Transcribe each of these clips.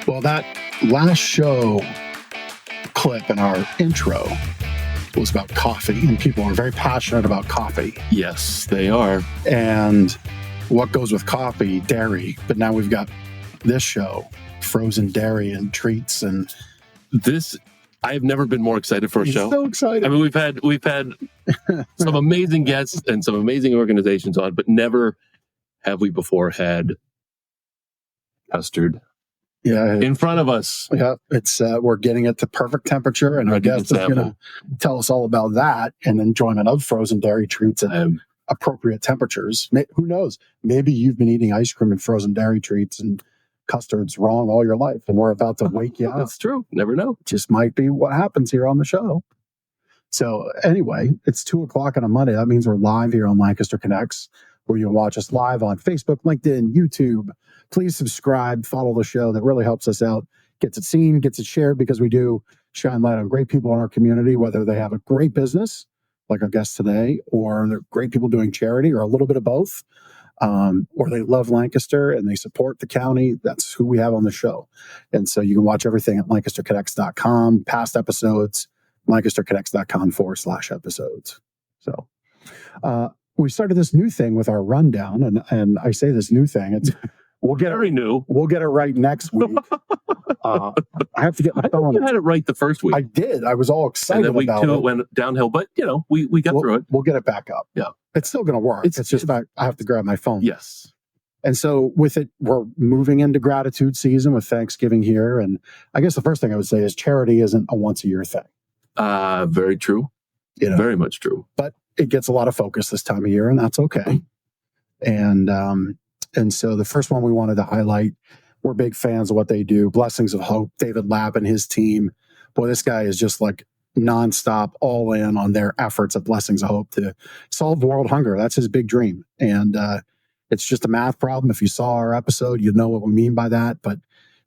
Well, that last show clip in our intro was about coffee, and people are very passionate about coffee. Yes, they are. And what goes with coffee? Dairy. But now we've got this show, frozen dairy and treats, and this. I have never been more excited for a show. So excited. I mean, we've had some amazing guests and some amazing organizations on, but never have we before had custard in front of us. Yeah, it's we're getting it to perfect temperature, and our guest is going to tell us all about that and enjoyment of frozen dairy treats at appropriate temperatures. Who knows? Maybe you've been eating ice cream and frozen dairy treats and custards wrong all your life, and we're about to wake you up. That's true. Never know. Just might be what happens here on the show. So anyway, it's 2:00 on a Monday. That means we're live here on Lancaster Connects, where you can watch us live on Facebook, LinkedIn, YouTube. Please subscribe, follow the show. That really helps us out. Gets it seen, gets it shared, because we do shine light on great people in our community, whether they have a great business, like our guest today, or they're great people doing charity, or a little bit of both. Or they love Lancaster and they support the county. That's who we have on the show. And so you can watch everything at lancasterconnects.com, past episodes, lancasterconnects.com/episodes. So we started this new thing with our rundown, and I say this new thing. We'll get very new. We'll get it right next week. I have to get my phone. You had it right the first week. I did. I was all excited and then about week 2 it. It went downhill, but we got through it. We'll get it back up. Yeah. It's still going to work. It's just I have to grab my phone. Yes. And so with it, we're moving into gratitude season with Thanksgiving here. And I guess the first thing I would say is charity isn't a once a year thing. Very true. Very much true. But it gets a lot of focus this time of year, and that's okay. And so the first one we wanted to highlight, we're big fans of what they do. Blessings of Hope, David Lapp and his team. Boy, this guy is just like nonstop, all in on their efforts at Blessings of Hope to solve world hunger. That's his big dream. And it's just a math problem. If you saw our episode, you know what we mean by that. But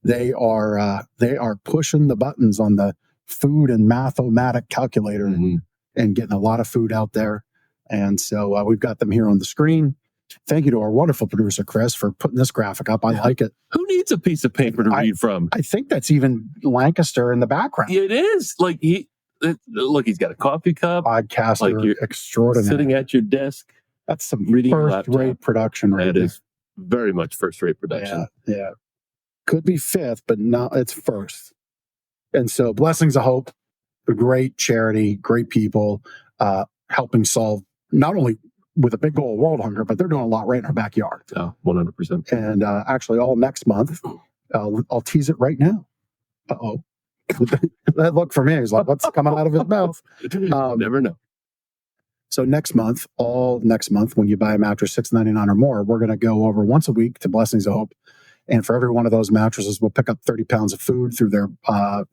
they are pushing the buttons on the food and mathematic calculator and getting a lot of food out there. And so we've got them here on the screen. Thank you to our wonderful producer, Chris, for putting this graphic up. I like it. Who needs a piece of paper to read from? I think that's even Lancaster in the background. It is. Like he's got a coffee cup. Podcaster extraordinary. Sitting at your desk. That's some first-rate production right there. That is very much first-rate production. Yeah. Could be fifth, but no, it's first. And so Blessings of Hope, a great charity, great people, helping solve not only with a big goal of world hunger, but they're doing a lot right in our backyard. Oh, 100%. And actually all next month, I'll tease it right now. Uh-oh. That look for me is like, what's coming out of his mouth? Never know. So next month, when you buy a mattress $6.99 or more, we're going to go over once a week to Blessings of Hope. And for every one of those mattresses, we'll pick up 30 pounds of food through their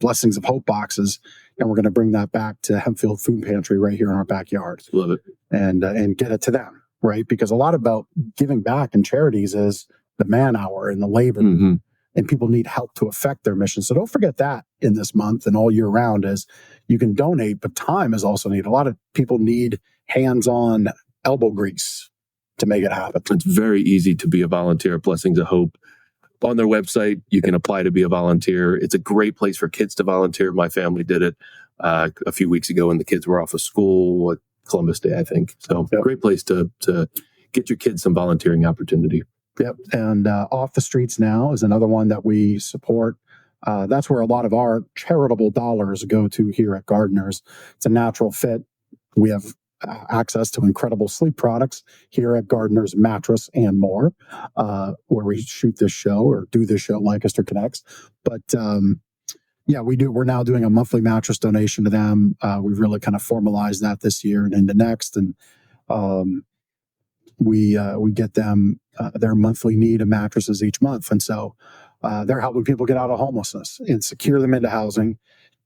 Blessings of Hope boxes. And we're going to bring that back to Hempfield Food Pantry right here in our backyard. Love it. And get it to them, right? Because a lot about giving back in charities is the man hour and the labor. Mm-hmm. And people need help to affect their mission. So don't forget that in this month and all year round is you can donate, but time is also needed. A lot of people need hands-on elbow grease to make it happen. It's very easy to be a volunteer at Blessings of Hope. On their website, you can apply to be a volunteer. It's a great place for kids to volunteer. My family did it a few weeks ago when the kids were off of school, Columbus Day, I think. So Great place to get your kids some volunteering opportunity. Yep. And Off the Streets Now is another one that we support. That's where a lot of our charitable dollars go to here at Gardeners. It's a natural fit. We have access to incredible sleep products here at Gardeners Mattress and more, where we shoot this show or do this show, Lancaster Connects. But we're now doing a monthly mattress donation to them. We've really kind of formalized that this year and into next. And we get them their monthly need of mattresses each month. And so they're helping people get out of homelessness and secure them into housing,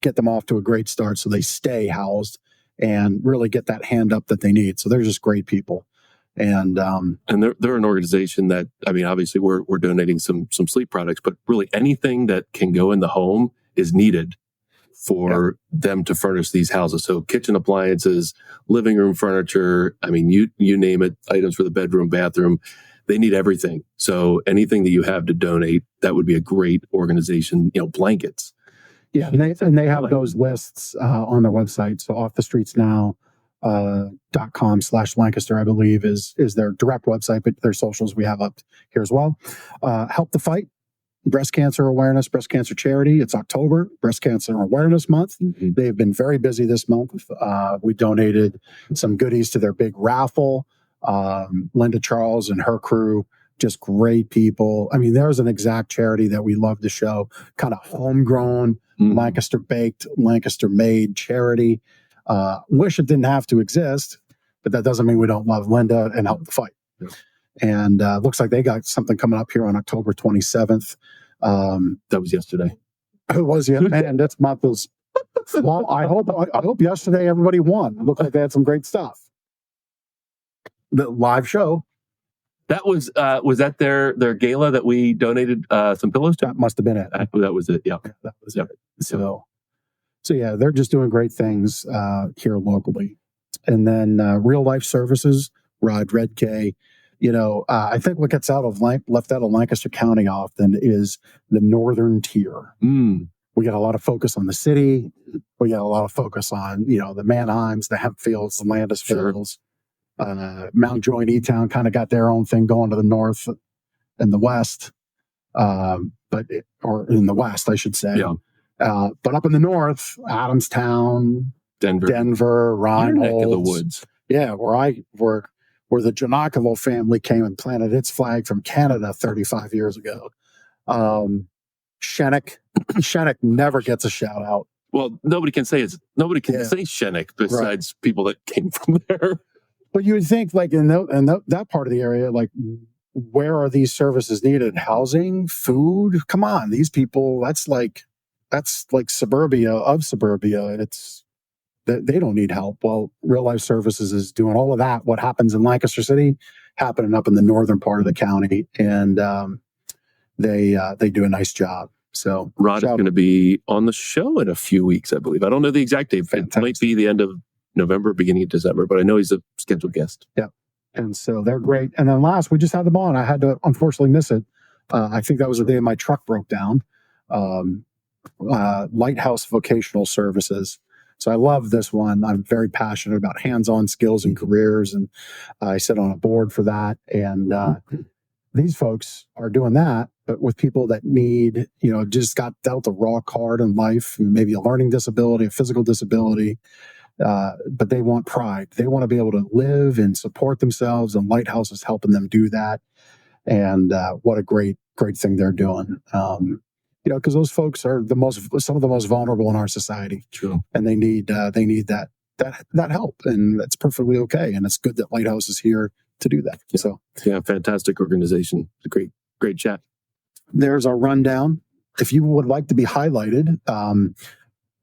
get them off to a great start so they stay housed and really get that hand up that they need. So they're just great people. And they're an organization that, I mean, obviously we're donating some sleep products, but really anything that can go in the home is needed for them to furnish these houses. So kitchen appliances, living room furniture, I mean, you name it, items for the bedroom, bathroom. they need everything. So anything that you have to donate, that would be a great organization. Blankets. Yeah, and they have those lists on their website. So offthestreetsnow.com/Lancaster, I believe, is their direct website, but their socials we have up here as well. Help the Fight, breast cancer awareness, breast cancer charity. It's October, Breast Cancer Awareness Month. Mm-hmm. They've been very busy this month. We donated some goodies to their big raffle. Linda Charles and her crew, just great people. I mean, there's an exact charity that we love to show, kind of homegrown, Lancaster baked, Lancaster made charity. Wish it didn't have to exist, but that doesn't mean we don't love Linda and Help the Fight. Yeah. And looks like they got something coming up here on October 27th. That was yesterday. It was, yeah. Man, this month was, well, I hope yesterday everybody won. It looked like they had some great stuff. The live show. That was that their gala that we donated some pillows to? That must have been it. That was it. Yeah, that was it. So yeah, they're just doing great things here locally. And then Real Life Services, Rod Redkay. I think what gets left out of Lancaster County often is the northern tier. We got a lot of focus on the city. We got a lot of focus on the Manheims, the Hempfields, the Landisfields. Sure. Mount Joy and E-Town kind of got their own thing going to the north and the west, or in the west, I should say. Yeah. But up in the north, Adamstown, Denver, Reinhold, neck of the woods. Yeah, where the Janakovo family came and planted its flag from Canada 35 years ago. Shennick never gets a shout out. Well, nobody can say Shennick besides people that came from there. But you would think, like in that part of the area, like where are these services needed? Housing, food. Come on, these people. That's like suburbia of suburbia. They don't need help. Well, Real Life Services is doing all of that. What happens in Lancaster City, happening up in the northern part of the county, and they do a nice job. So Rod is going to be on the show in a few weeks, I believe. I don't know the exact date. Fantastic. It might be the end of November, beginning of December, but I know he's a scheduled guest. Yeah. And so they're great. And then last, we just had them on. I had to unfortunately miss it. I think that was the day my truck broke down. Lighthouse Vocational Services. So I love this one. I'm very passionate about hands-on skills and careers. And I sit on a board for that. And these folks are doing that, but with people that need, just got dealt a raw card in life, maybe a learning disability, a physical disability. But they want pride. They want to be able to live and support themselves, and Lighthouse is helping them do that. And what a great thing they're doing. Because those folks are some of the most vulnerable in our society. True. And they need that help, and that's perfectly okay. And it's good that Lighthouse is here to do that. Yeah. So yeah, fantastic organization. It's a great chat. There's our rundown. If you would like to be highlighted,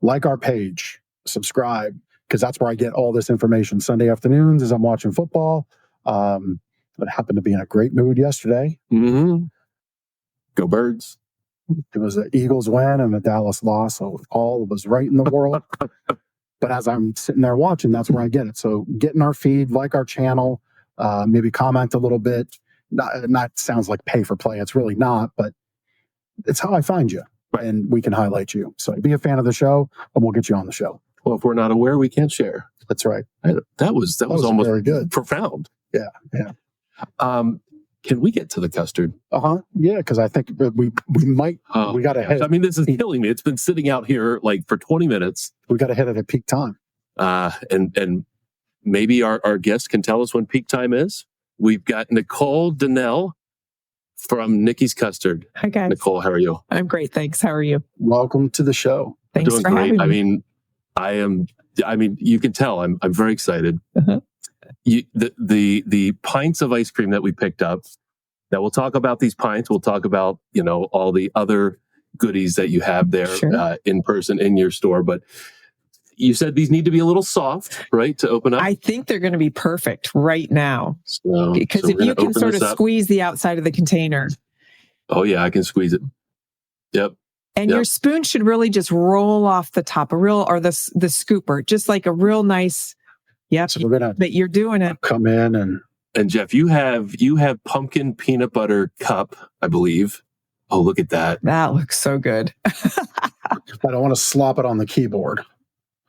like our page, subscribe, because that's where I get all this information Sunday afternoons as I'm watching football. I happened to be in a great mood yesterday. Mm-hmm. Go Birds. It was the Eagles win and the Dallas loss, so all was right in the world. But as I'm sitting there watching, that's where I get it. So get in our feed, like our channel, maybe comment a little bit. Not sounds like pay for play. It's really not, but it's how I find you, and we can highlight you. So be a fan of the show, and we'll get you on the show. Well, if we're not aware, we can't share. That's right. That was almost very good. Profound. Yeah. Can we get to the custard? Yeah, because I think we might. We got to hit. I mean, this is killing me. It's been sitting out here like for 20 minutes. We got to hit it at peak time. And maybe our guest can tell us when peak time is. We've got Nicole Dannehl from Nikki's Custard. Hi, guys. Nicole, how are you? I'm great. Thanks. How are you? Welcome to the show. Thanks Doing for great. having me. I mean, you can tell I'm very excited. Uh-huh. The pints of ice cream that we picked up. Now we'll talk about these pints. We'll talk about all the other goodies that you have there. Sure. In person in your store. But you said these need to be a little soft, right, to open up? I think they're going to be perfect right now. Because so if you can sort of squeeze the outside of the container. Oh, yeah, I can squeeze it. Yep. And your spoon should really just roll off the top, the scooper, just like a real nice, So we're gonna that you're doing it. come in and And Jeff, you have pumpkin peanut butter cup, I believe. Oh, look at that. That looks so good. I don't want to slop it on the keyboard.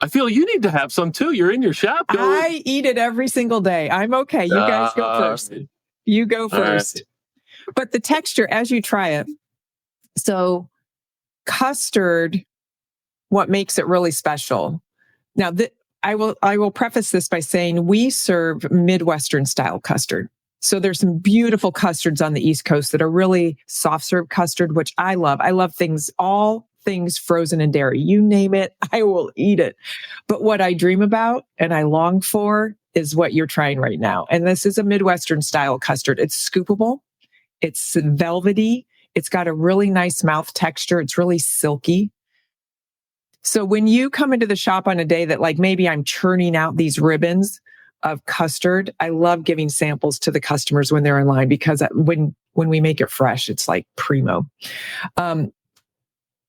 I feel you need to have some too. You're in your shop. I eat it every single day. I'm okay. You guys go first. You go first. Right. But the texture, as you try it, so custard, what makes it really special? Now, I will preface this by saying we serve Midwestern style custard. So there's some beautiful custards on the East Coast that are really soft serve custard, which I love. I love all things frozen and dairy. You name it, I will eat it. But what I dream about and I long for is what you're trying right now. And this is a Midwestern style custard. It's scoopable. It's velvety. It's got a really nice mouth texture. It's really silky. So when you come into the shop on a day that like maybe I'm churning out these ribbons of custard, I love giving samples to the customers when they're in line because when we make it fresh, it's like primo.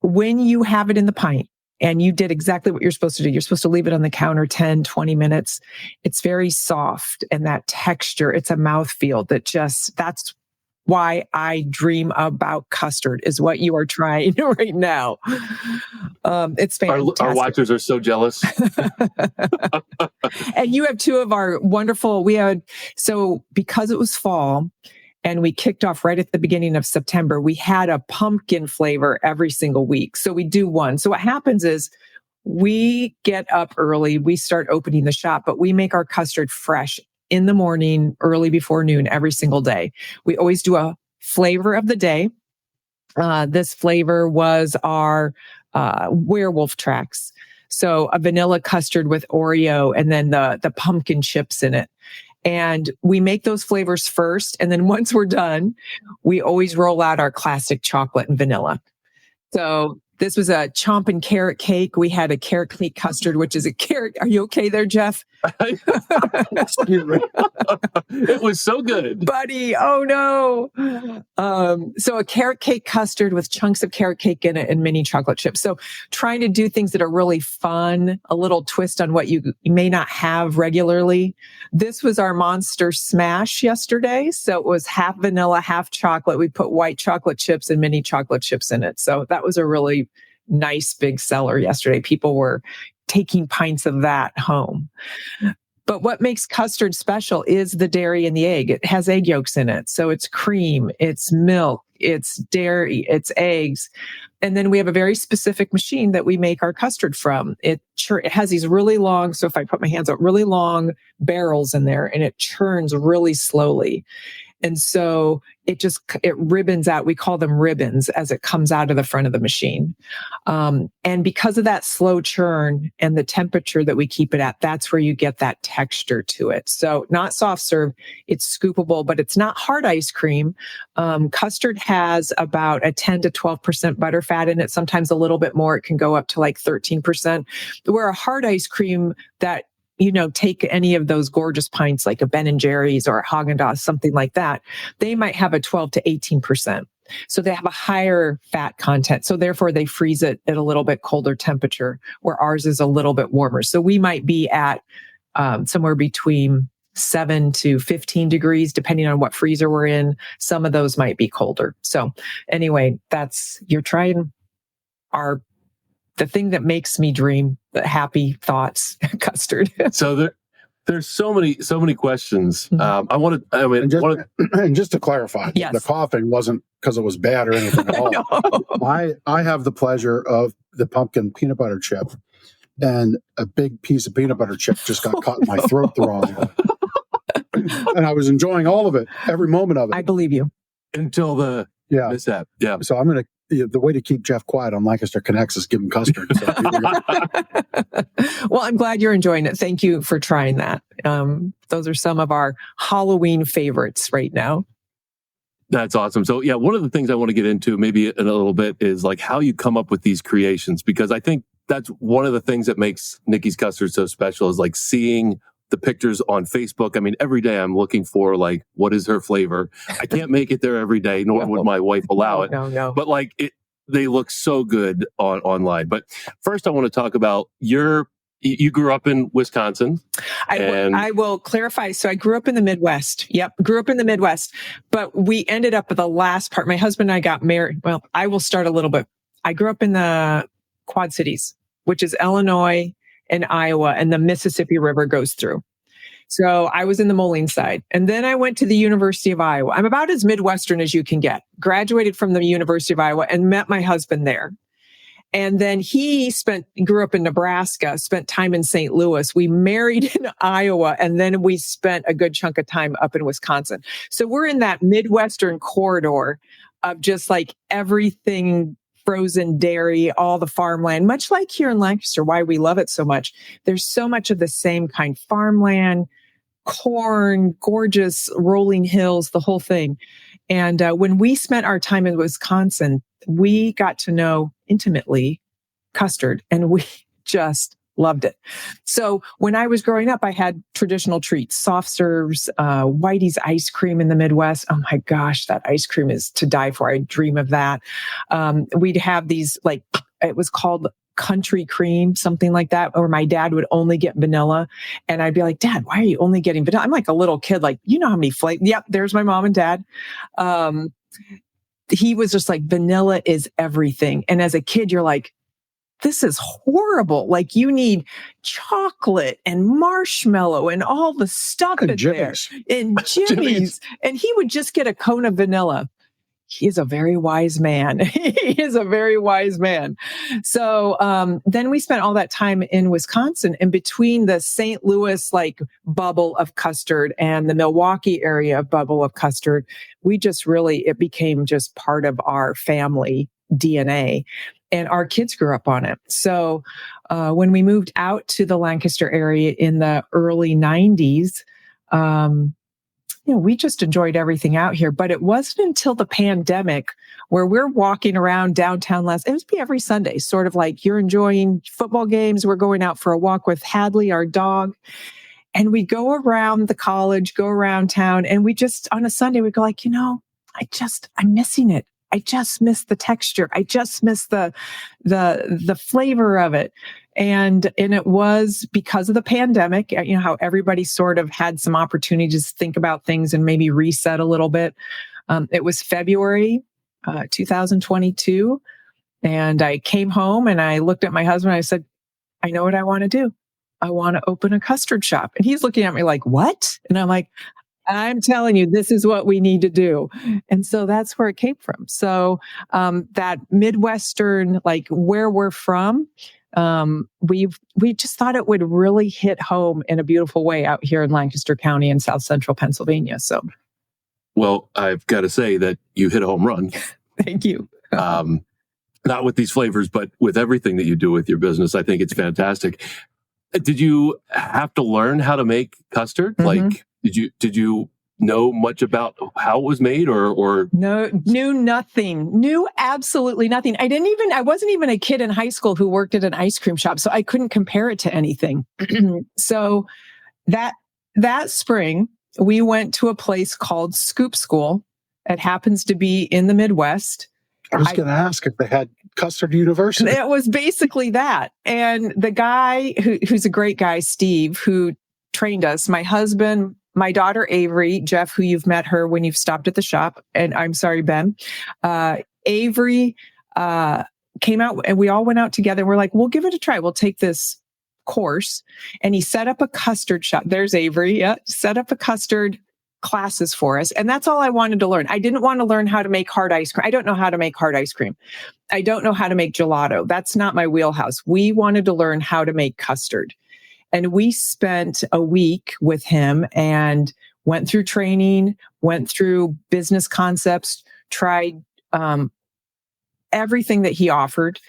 When you have it in the pint and you did exactly what you're supposed to do, you're supposed to leave it on the counter 10, 20 minutes. It's very soft and that texture, it's a mouthfeel that's why I dream about custard is what you are trying right now. It's fantastic. Our watchers are so jealous. And you have two of our wonderful, so because it was fall and we kicked off right at the beginning of September, we had a pumpkin flavor every single week. So we do one. So what happens is we get up early, we start opening the shop, but we make our custard fresh in the morning, early before noon, every single day. We always do a flavor of the day. This flavor was our werewolf tracks. So a vanilla custard with Oreo and then the pumpkin chips in it. And we make those flavors first. And then once we're done, we always roll out our classic chocolate and vanilla. So this was a chomping carrot cake. We had a carrot cake custard, which is a carrot. Are you okay there, Jeff? It was so good. Buddy, oh no. So a carrot cake custard with chunks of carrot cake in it and mini chocolate chips. So trying to do things that are really fun, a little twist on what you may not have regularly. This was our monster smash yesterday. So it was half vanilla, half chocolate. We put white chocolate chips and mini chocolate chips in it. So that was a really nice big seller yesterday. People were taking pints of that home. But what makes custard special is the dairy and the egg. It has egg yolks in it. So it's cream, it's milk, it's dairy, it's eggs. And then we have a very specific machine that we make our custard from. It has these really long, so if I put my hands out, really long barrels in there and it churns really slowly. And so it ribbons out. We call them ribbons as it comes out of the front of the machine. And because of that slow churn and the temperature that we keep it at, that's where you get that texture to it. So not soft serve, it's scoopable, but it's not hard ice cream. Custard has about a 10 to 12% butterfat in it, sometimes a little bit more. It can go up to like 13%. Where a hard ice cream that take any of those gorgeous pints like a Ben & Jerry's or a Haagen-Dazs, something like that, they might have a 12 to 18%. So they have a higher fat content. So therefore they freeze it at a little bit colder temperature where ours is a little bit warmer. So we might be at somewhere between 7 to 15 degrees, depending on what freezer we're in. Some of those might be colder. So anyway, you're trying the thing that makes me dream, the happy thoughts, custard. So there's so many questions. Mm-hmm. And just to clarify, yes. The coughing wasn't because it was bad or anything at all. No. I have the pleasure of the pumpkin peanut butter chip, and a big piece of peanut butter chip just got caught in my throat the wrong way. And I was enjoying all of it, every moment of it. I believe you. Until the mishap. Yeah. So I'm going to, the way to keep Jeff quiet on Lancaster Connects is give him custard. So well, I'm glad you're enjoying it. Thank you for trying that. Those are some of our Halloween favorites right now. That's awesome. So yeah, one of the things I want to get into maybe in a little bit is like how you come up with these creations, because I think that's one of the things that makes Nikki's Custard so special is like seeing the pictures on Facebook. I mean, every day I'm looking for like, what is her flavor? I can't make it there every day, nor would my wife allow it. No. But like they look so good online. But first I want to talk about your you grew up in Wisconsin. I will clarify. So I grew up in the Midwest. Yep. Grew up in the Midwest, but we ended up at the last part. My husband and I got married. Well, I will start a little bit. I grew up in the Quad Cities, which is Illinois and Iowa, and the Mississippi River goes through. So I was in the Moline side. And then I went to the University of Iowa. I'm about as Midwestern as you can get. Graduated from the University of Iowa and met my husband there. And then he grew up in Nebraska, spent time in St. Louis. We married in Iowa, and then we spent a good chunk of time up in Wisconsin. So we're in that Midwestern corridor of just like everything, frozen dairy, all the farmland, much like here in Lancaster, why we love it so much. There's so much of the same kind, farmland, corn, gorgeous rolling hills, the whole thing. And when we spent our time in Wisconsin, we got to know intimately custard, and we just loved it. So when I was growing up, I had traditional treats, soft serves, Whitey's ice cream in the Midwest. Oh my gosh, that ice cream is to die for. I dream of that. We'd have these, like, it was called country cream, something like that, or my dad would only get vanilla. And I'd be like, Dad, why are you only getting vanilla? I'm like a little kid, like, you know how many flavors? Yep, there's my mom and dad. He was just like, vanilla is everything. And as a kid, you're like, this is horrible. Like, you need chocolate and marshmallow and all the stuff in there. And Jimmy's. And he would just get a cone of vanilla. He is a very wise man. He is a very wise man. So then we spent all that time in Wisconsin, and between the St. Louis like bubble of custard and the Milwaukee area bubble of custard, it became just part of our family DNA. And our kids grew up on it. So when we moved out to the Lancaster area in the early 90s, we just enjoyed everything out here. But it wasn't until the pandemic where we're walking around downtown it would be every Sunday, sort of like you're enjoying football games. We're going out for a walk with Hadley, our dog. And we go around the college, go around town. And we just, on a Sunday, we go like, I'm missing it. I just miss the texture. I just miss the flavor of it. And it was because of the pandemic, how everybody sort of had some opportunities to think about things and maybe reset a little bit. It was February 2022. And I came home and I looked at my husband and I said, I know what I want to do. I want to open a custard shop. And he's looking at me like, what? And I'm like, I'm telling you, this is what we need to do. And so that's where it came from. So that Midwestern, like where we're from, we just thought it would really hit home in a beautiful way out here in Lancaster County in South Central Pennsylvania. So, well, I've got to say that you hit a home run. Thank you. Not with these flavors, but with everything that you do with your business. I think it's fantastic. Did you have to learn how to make custard? Mm-hmm. Like, did you know much about how it was made or? No, knew absolutely nothing. I wasn't even a kid in high school who worked at an ice cream shop, so I couldn't compare it to anything. So that spring, we went to a place called Scoop School. It happens to be in the Midwest. I was going to ask if they had Custard University. It was basically that. And the guy who's a great guy, Steve, who trained us, my husband, my daughter, Avery, Jeff, who you've met her when you've stopped at the shop. And I'm sorry, Ben. Avery came out and we all went out together. We're like, we'll give it a try. We'll take this course. And he set up a custard shop. There's Avery. Yeah. Set up a custard classes for us. And that's all I wanted to learn. I didn't want to learn how to make hard ice cream. I don't know how to make hard ice cream. I don't know how to make gelato. That's not my wheelhouse. We wanted to learn how to make custard. And we spent a week with him and went through training, went through business concepts, tried everything that he offered,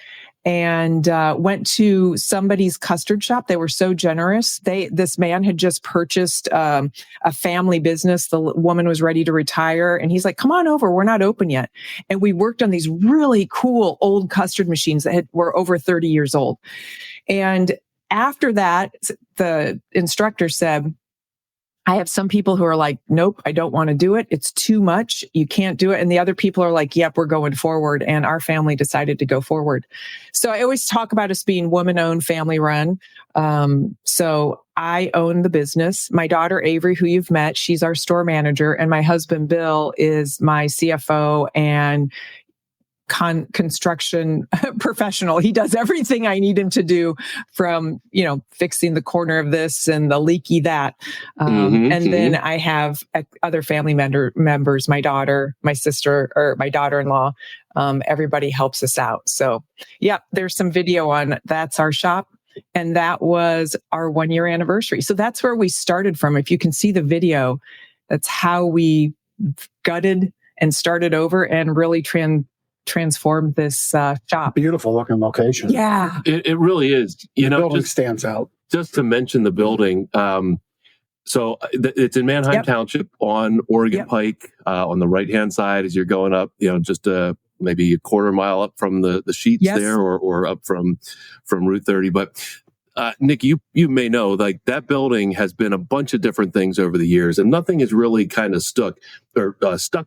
and went to somebody's custard shop. They were so generous. This man had just purchased a family business. The woman was ready to retire. And he's like, come on over. We're not open yet. And we worked on these really cool old custard machines that were over 30 years old. And after that, the instructor said, I have some people who are like, nope, I don't want to do it. It's too much. You can't do it. And the other people are like, yep, we're going forward. And our family decided to go forward. So I always talk about us being woman-owned, family-run. So I own the business. My daughter, Avery, who you've met, she's our store manager. And my husband, Bill, is my CFO and construction professional. He does everything I need him to do, from, fixing the corner of this and the leaky that. Then I have other family members, my daughter, my sister, or my daughter-in-law. Everybody helps us out. So yeah, there's some video on that's our shop. And that was our 1-year anniversary. So that's where we started from. If you can see the video, that's how we gutted and started over and really transformed this shop. Beautiful looking location. Yeah. It really is. The building stands out. Just to mention the building. So it's in Manheim Township on Oregon Pike, on the right-hand side as you're going up, just maybe a quarter mile up from the sheets there, or up from Route 30. But Nikki, you may know, like, that building has been a bunch of different things over the years, and nothing is really kind of stuck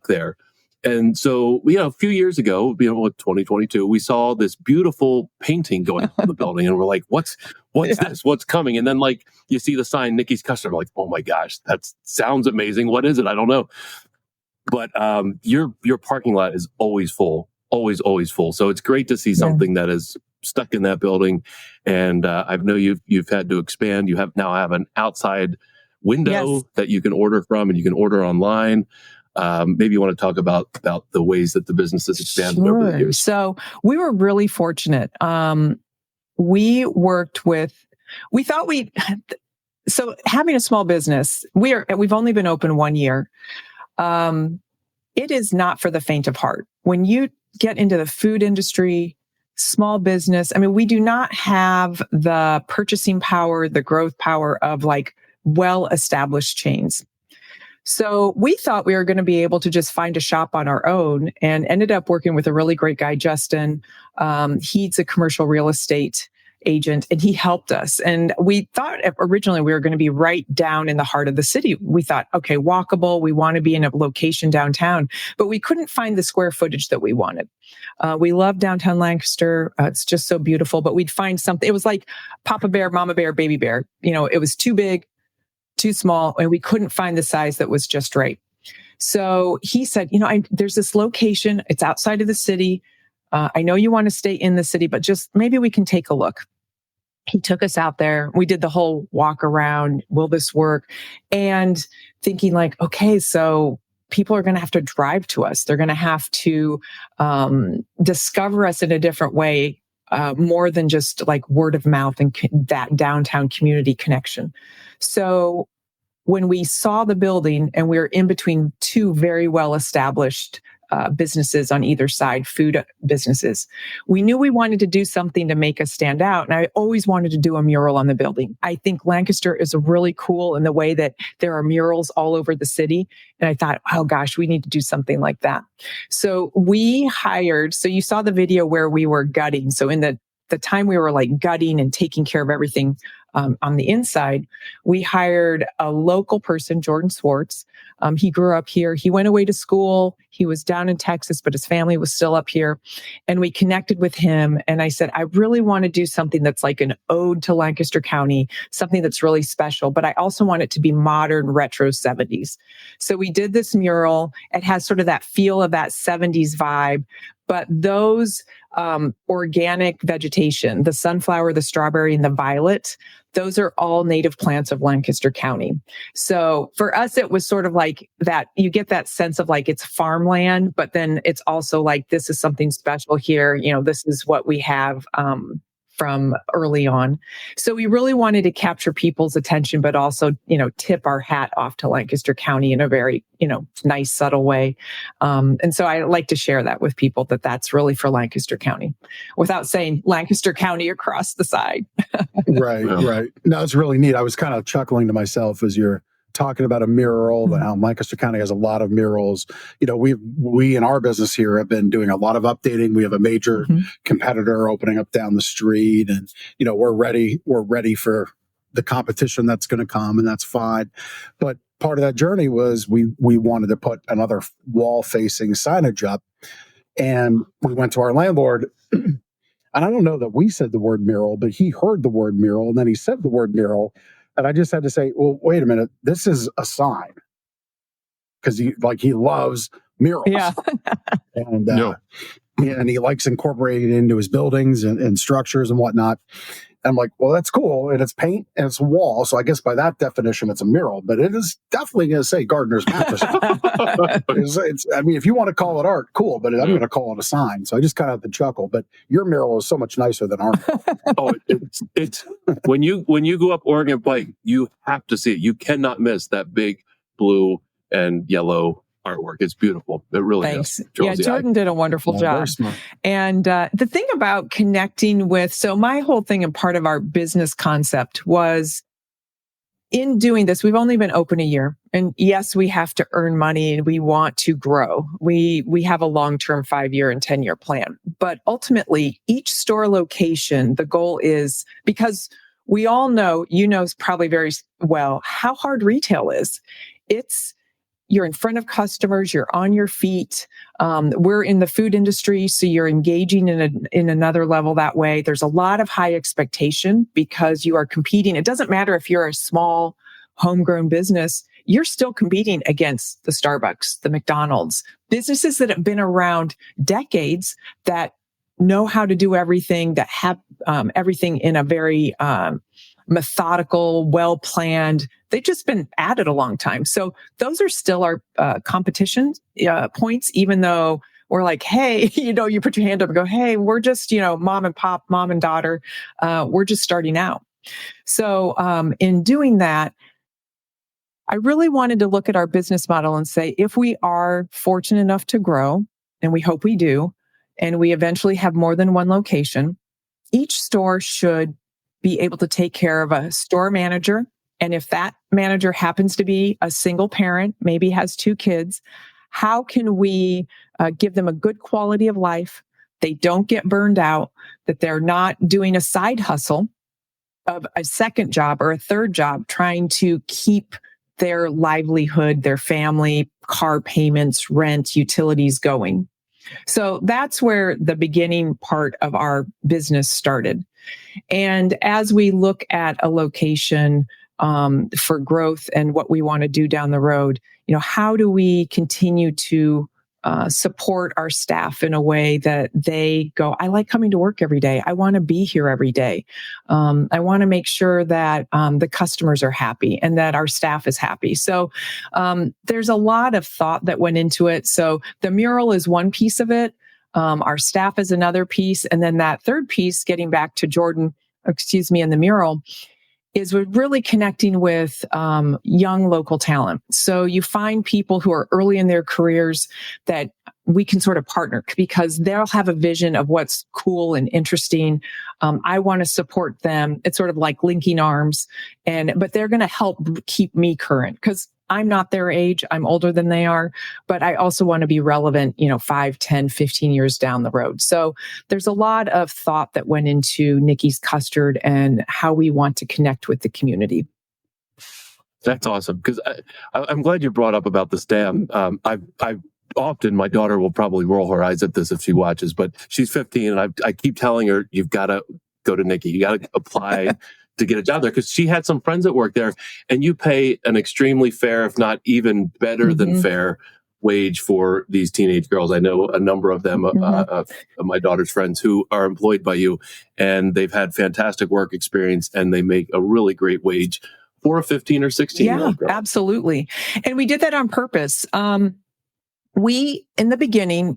there. And so, a few years ago, 2022, we saw this beautiful painting going on the building, and we're like, what's this? What's coming? And then, like, you see the sign, Nikki's Custard. I'm like, oh my gosh, that sounds amazing. What is it? I don't know. But your parking lot is always full, always full. So it's great to see something that is stuck in that building. And I know you've had to expand. You now have an outside window that you can order from, and you can order online. Maybe you want to talk about the ways that the business has expanded over the years. So we were really fortunate. So having a small business, we've only been open 1 year. It is not for the faint of heart. When you get into the food industry, small business, we do not have the purchasing power, the growth power of like well-established chains. So we thought we were going to be able to just find a shop on our own, and ended up working with a really great guy, Justin. He's a commercial real estate agent, and he helped us. And we thought originally we were going to be right down in the heart of the city. We thought, okay, walkable. We want to be in a location downtown, but we couldn't find the square footage that we wanted. We love downtown Lancaster. It's just so beautiful, but we'd find something. It was like Papa Bear, Mama Bear, Baby Bear. It was too big, too small, and we couldn't find the size that was just right. So he said, there's this location. It's outside of the city. I know you want to stay in the city, but just maybe we can take a look. He took us out there. We did the whole walk around. Will this work? And thinking like, okay, so people are going to have to drive to us. They're going to have to discover us in a different way, more than just like word of mouth and that downtown community connection. So when we saw the building, and we were in between two very well-established businesses on either side, food businesses, we knew we wanted to do something to make us stand out. And I always wanted to do a mural on the building. I think Lancaster is really cool in the way that there are murals all over the city. And I thought, oh gosh, we need to do something like that. So we hired, so you saw the video where we were gutting. So in the time we were like gutting and taking care of everything on the inside, we hired a local person, Jordan Swartz. He grew up here. He went away to school. He was down in Texas, but his family was still up here. And we connected with him. And I said, I really want to do something that's like an ode to Lancaster County, something that's really special, but I also want it to be modern, retro 70s. So we did this mural. It has sort of that feel of that 70s vibe, but those organic vegetation, the sunflower, the strawberry, and the violet, those are all native plants of Lancaster County. So for us, it was sort of like that. You get that sense of like it's farmland, but then it's also like, this is something special here. This is what we have from early on. So we really wanted to capture people's attention, but also, tip our hat off to Lancaster County in a very, nice, subtle way. And so I like to share that with people, that that's really for Lancaster County, without saying Lancaster County across the side. Right. No, it's really neat. I was kind of chuckling to myself as you're talking about a mural, and how Lancaster County has a lot of murals. We in our business here have been doing a lot of updating. We have a major competitor opening up down the street, and we're ready for the competition that's going to come, and that's fine. But part of that journey was we wanted to put another wall-facing signage up, and we went to our landlord. And I don't know that we said the word mural, but he heard the word mural, and then he said the word mural, and I just had to say, well, wait a minute, this is a sign, because he loves murals. Yeah. And and he likes incorporating it into his buildings and structures and whatnot. And I'm like, well, that's cool. And it's paint and it's a wall. So I guess by that definition, it's a mural, but it is definitely going to say Gardener's Mattress. If you want to call it art, cool, but I'm going to call it a sign. So I just kind of had to chuckle, but your mural is so much nicer than our mural. It's when you go up Oregon Pike, you have to see it. You cannot miss that big blue and yellow artwork. It's beautiful. It really Thanks. is. Yeah, Jordan did a wonderful job. And the thing about connecting with, so my whole thing and part of our business concept was, in doing this, we've only been open a year. And yes, we have to earn money and we want to grow. We have a long-term 5-year and 10-year plan. But ultimately, each store location, the goal is, because we all know, probably very well, how hard retail is. You're in front of customers, you're on your feet. We're in the food industry, so you're engaging in another level that way. There's a lot of high expectation because you are competing. It doesn't matter if you're a small homegrown business, you're still competing against the Starbucks, the McDonald's, businesses that have been around decades, that know how to do everything, that have everything in a very methodical, well-planned. They've just been at it a long time. So those are still our competition points, even though we're like, hey, you put your hand up and go, hey, we're just, mom and pop, mom and daughter. We're just starting out. So in doing that, I really wanted to look at our business model and say, if we are fortunate enough to grow, and we hope we do, and we eventually have more than one location, each store should be able to take care of a store manager. And if that manager happens to be a single parent, maybe has 2 kids, how can we give them a good quality of life? They don't get burned out, that they're not doing a side hustle of a second job or a third job, trying to keep their livelihood, their family, car payments, rent, utilities going. So that's where the beginning part of our business started. And as we look at a location for growth and what we want to do down the road, how do we continue to support our staff in a way that they go, I like coming to work every day. I want to be here every day. I want to make sure that the customers are happy and that our staff is happy. So there's a lot of thought that went into it. So the mural is one piece of it. Our staff is another piece. And then that third piece, getting back to Jordan, and the mural, is we're really connecting with young local talent. So you find people who are early in their careers that we can sort of partner, because they'll have a vision of what's cool and interesting. I want to support them. It's sort of like linking arms, but they're going to help keep me current, because I'm not their age. I'm older than they are, but I also want to be relevant, 5, 10, 15 years down the road. So there's a lot of thought that went into Nikki's Custard and how we want to connect with the community. That's awesome. Because I'm glad you brought up about this dam. I often, my daughter will probably roll her eyes at this if she watches, but she's 15 and I keep telling her, you've got to go to Nikki. You got to apply to get a job there, because she had some friends that work there, and you pay an extremely fair, if not even better than fair, wage for these teenage girls. I know a number of them, of my daughter's friends, who are employed by you, and they've had fantastic work experience, and they make a really great wage for a 15 or 16-year-old girl. Absolutely. And we did that on purpose. In the beginning,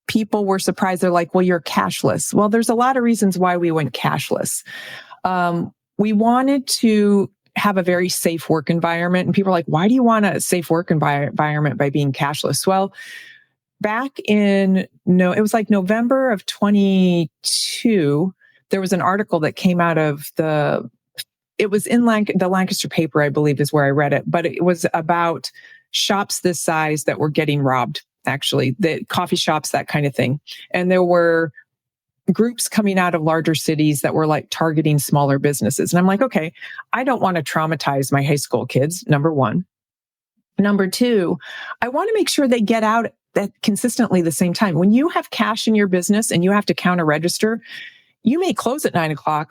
people were surprised. They're like, well, you're cashless. Well, there's a lot of reasons why we went cashless. We wanted to have a very safe work environment. And people are like, why do you want a safe work environment by being cashless? Well, back it was like November of 22, there was an article that came out of it was in the Lancaster paper, I believe is where I read it, but it was about shops this size that were getting robbed, actually, the coffee shops, that kind of thing. And there were groups coming out of larger cities that were like targeting smaller businesses. And I'm like, okay, I don't want to traumatize my high school kids, number one. Number two, I want to make sure they get out at consistently the same time. When you have cash in your business and you have to count a register, you may close at 9:00.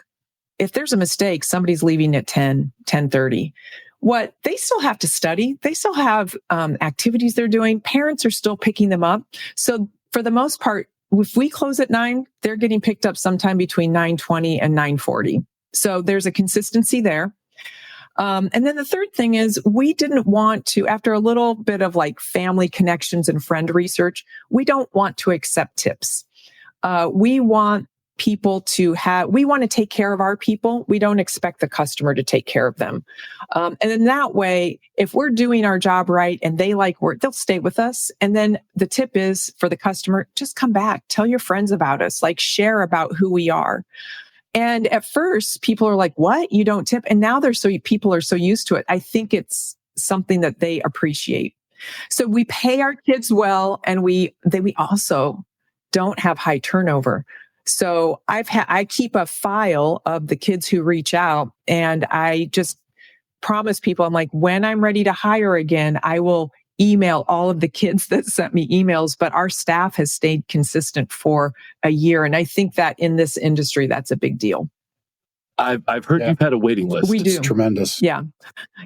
If there's a mistake, somebody's leaving at 10:30. What they still have to study. They still have activities they're doing. Parents are still picking them up. So for the most part, if we close at 9, they're getting picked up sometime between 9:20 and 9:40. So there's a consistency there. And then the third thing is we didn't want to, after a little bit of like family connections and friend research, we don't want to accept tips. We want we want to take care of our people. We don't expect the customer to take care of them. And in that way, if we're doing our job right and they like work, they'll stay with us. And then the tip is for the customer, just come back, tell your friends about us, like share about who we are. And at first people are like, what? You don't tip? And now people are so used to it. I think it's something that they appreciate. So we pay our kids well, and we also don't have high turnover. So I keep a file of the kids who reach out, and I just promise people, I'm like, when I'm ready to hire again, I will email all of the kids that sent me emails, but our staff has stayed consistent for a year. And I think that in this industry, that's a big deal. I've heard you've had a waiting list. We do. It's tremendous. Yeah.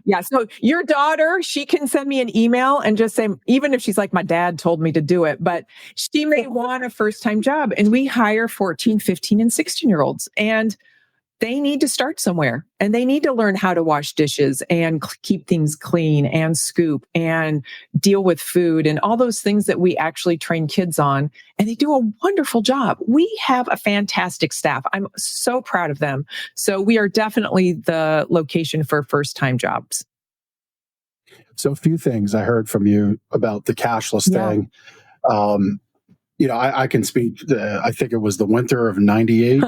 Yeah. So your daughter, she can send me an email and just say, even if she's like, my dad told me to do it, but she may want a first-time job. And we hire 14, 15, and 16-year-olds. And they need to start somewhere, and they need to learn how to wash dishes and keep things clean and scoop and deal with food and all those things that we actually train kids on. And they do a wonderful job. We have a fantastic staff. I'm so proud of them. So we are definitely the location for first-time jobs. So a few things I heard from you about the cashless thing. I can speak, I think it was the winter of 98.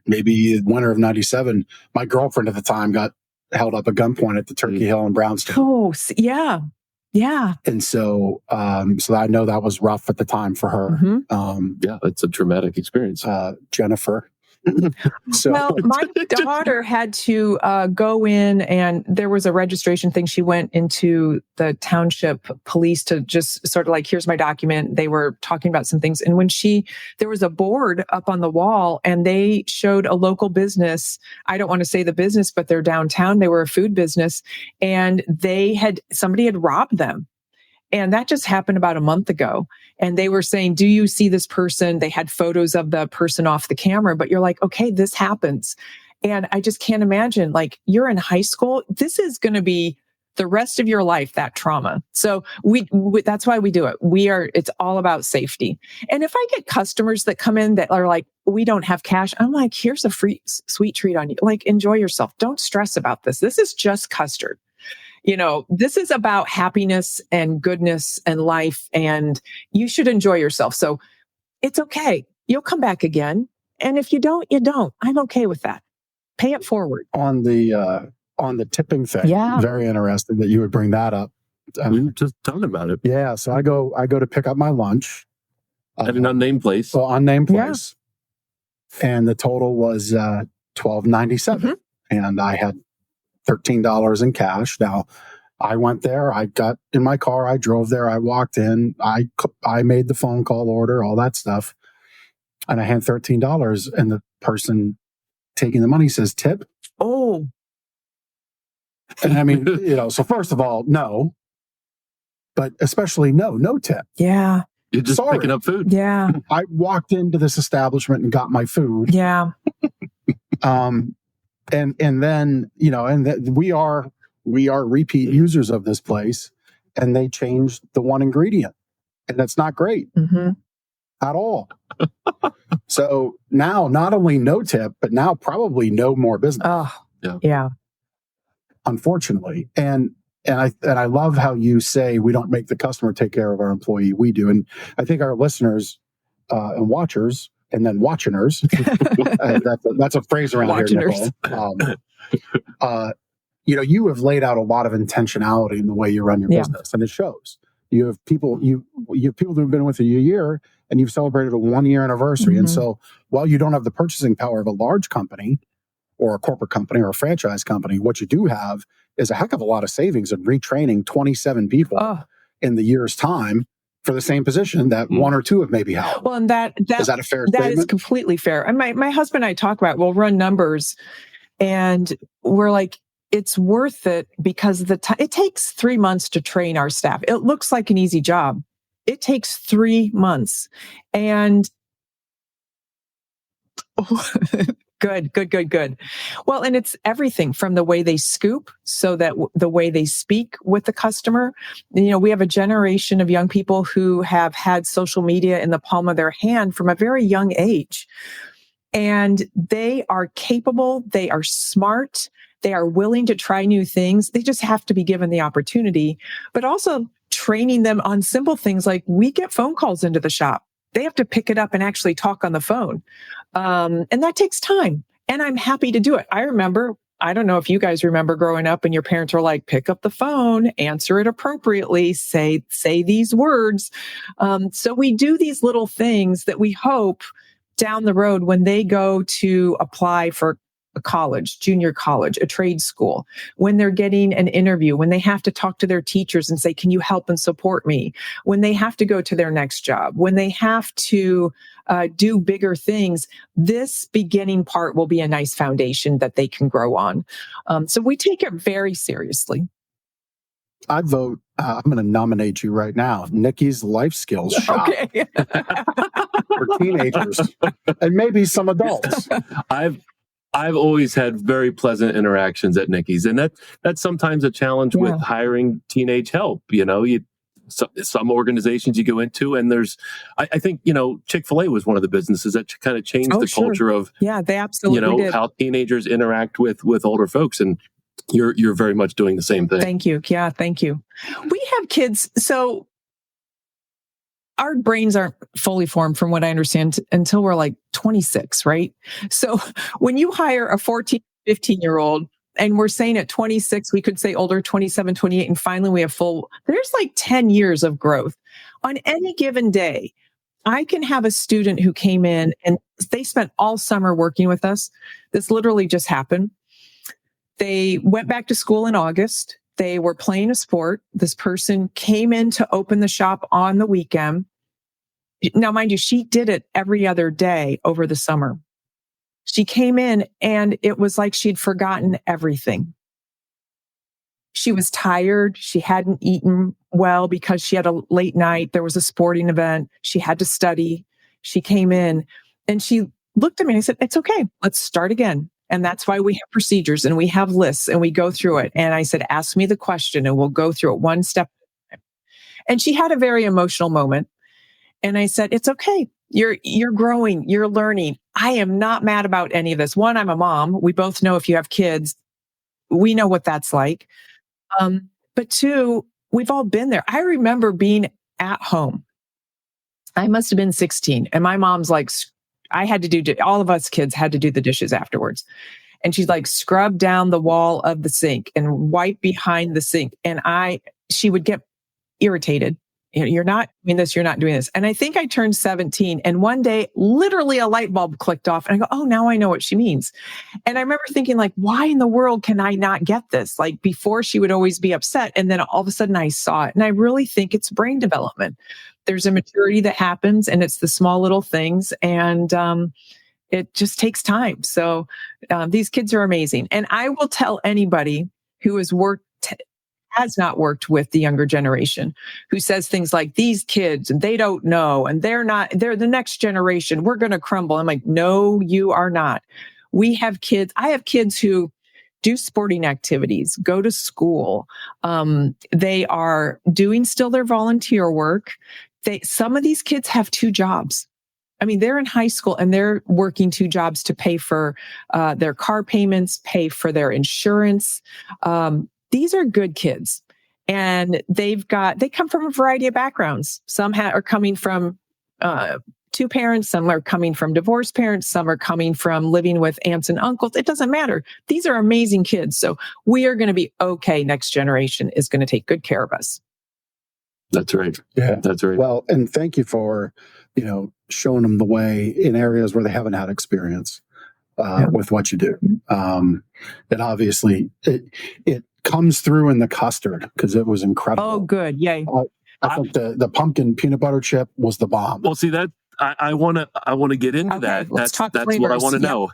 Maybe winter of 97, my girlfriend at the time got held up at gunpoint at the Turkey Hill in Brownstown. Oh, yeah. Yeah. And so I know that was rough at the time for her. Yeah, it's a traumatic experience. Jennifer. Well, my daughter had to go in, and there was a registration thing. She went into the township police to just sort of like, here's my document. They were talking about some things. And when there was a board up on the wall, and they showed a local business. I don't want to say the business, but they're downtown. They were a food business, and somebody had robbed them. And that just happened about a month ago. And they were saying, do you see this person? They had photos of the person off the camera, but you're like, okay, this happens. And I just can't imagine, like, you're in high school. This is going to be the rest of your life, that trauma. So that's why we do it. It's all about safety. And if I get customers that come in that are like, we don't have cash, I'm like, here's a free sweet treat on you. Like, enjoy yourself. Don't stress about this. This is just custard. This is about happiness and goodness and life, and you should enjoy yourself. So it's okay. You'll come back again. And if you don't, you don't. I'm okay with that. Pay it forward. On the tipping thing. Yeah. Very interesting that you would bring that up. We were just talking about it. Yeah. So I go to pick up my lunch. At an unnamed place. So unnamed place. Yeah. And the total was $12.97. And I had $13 in cash. Now, I went there. I got in my car. I drove there. I walked in. I made the phone call order, all that stuff. And I had $13. And the person taking the money says, tip. Oh. And I mean, so first of all, no. But especially no tip. Yeah. You're just picking up food. Yeah. I walked into this establishment and got my food. Yeah. And then, we are repeat users of this place, and they changed the one ingredient, and that's not great at all. So now not only no tip, but now probably no more business. Oh, yeah. Unfortunately. And I love how you say we don't make the customer take care of our employee. We do. And I think our listeners and watchers, and then watchiners. That's a phrase around here, Nicole. You have laid out a lot of intentionality in the way you run your business, and it shows. You have people who've been with you a year, and you've celebrated a 1-year anniversary. And so while you don't have the purchasing power of a large company or a corporate company or a franchise company. What you do have is a heck of a lot of savings in retraining 27 people in the year's time for the same position that one or two have maybe held. Well, and is that a fair statement? That is completely fair. And my husband and I talk about, we'll run numbers, and we're like, it's worth it because it takes 3 months to train our staff. It looks like an easy job. It takes 3 months. And Good. Well, and it's everything from the way they scoop, so that the way they speak with the customer. We have a generation of young people who have had social media in the palm of their hand from a very young age. And they are capable, they are smart, they are willing to try new things. They just have to be given the opportunity, but also training them on simple things like we get phone calls into the shop. They have to pick it up and actually talk on the phone. And that takes time. And I'm happy to do it. I remember, I don't know if you guys remember growing up and your parents were like, pick up the phone, answer it appropriately, say these words. So we do these little things that we hope down the road when they go to apply for a college, junior college, a trade school, when they're getting an interview, when they have to talk to their teachers and say, can you help and support me? When they have to go to their next job, when they have to do bigger things, this beginning part will be a nice foundation that they can grow on. So we take it very seriously. I'd vote. I'm going to nominate you right now. Nikki's life skills shop for teenagers and maybe some adults. I've always had very pleasant interactions at Nikki's, and that's sometimes a challenge with hiring teenage help. Some organizations you go into, and I think Chick-fil-A was one of the businesses that kind of changed the culture of they absolutely did. How teenagers interact with older folks, and you're very much doing the same thing. Thank you. Yeah, thank you. We have kids, so our brains aren't fully formed, from what I understand, until we're like 26, right? So when you hire a 14, 15-year-old, and we're saying at 26, we could say older, 27, 28, and finally we have there's like 10 years of growth. On any given day, I can have a student who came in and they spent all summer working with us. This literally just happened. They went back to school in August. They were playing a sport. This person came in to open the shop on the weekend. Now, mind you, she did it every other day over the summer. She came in and it was like she'd forgotten everything. She was tired. She hadn't eaten well because she had a late night. There was a sporting event. She had to study. She came in and she looked at me and I said, it's okay. Let's start again. And that's why we have procedures and we have lists and we go through it. And I said, ask me the question and we'll go through it one step at a time. And she had a very emotional moment. And I said, it's okay. You're growing, you're learning. I am not mad about any of this. One, I'm a mom. We both know if you have kids, we know what that's like. But two, we've all been there. I remember being at home. I must have been 16. And my mom's like, I had to do, all of us kids had to do the dishes afterwards. And she's like, scrub down the wall of the sink and wipe behind the sink. And she would get irritated. You're not doing this, you're not doing this. And I think I turned 17 and one day, literally a light bulb clicked off and I go, oh, now I know what she means. And I remember thinking like, why in the world can I not get this? Like before she would always be upset. And then all of a sudden I saw it. And I really think it's brain development. There's a maturity that happens and it's the small little things. And it just takes time. So these kids are amazing. And I will tell anybody who has not worked with the younger generation, who says things like, these kids, they don't know, and they're the next generation, we're going to crumble. I'm like, no, you are not. We have kids. I have kids who do sporting activities, go to school. They are doing still their volunteer work. Some of these kids have 2 jobs. I mean, they're in high school and they're working 2 jobs to pay for their car payments, pay for their insurance. These are good kids, and they come from a variety of backgrounds. Some are coming from 2 parents, some are coming from divorced parents, some are coming from living with aunts and uncles. It doesn't matter. These are amazing kids. So we are going to be okay. Next generation is going to take good care of us. That's right. Yeah, that's right. Well, and thank you for, showing them the way in areas where they haven't had experience. with what you do. It obviously, it comes through in the custard because it was incredible. Oh, good. Yay. I think the pumpkin peanut butter chip was the bomb. Well, see that I want to get into that. That's That's flavors. what I want to know.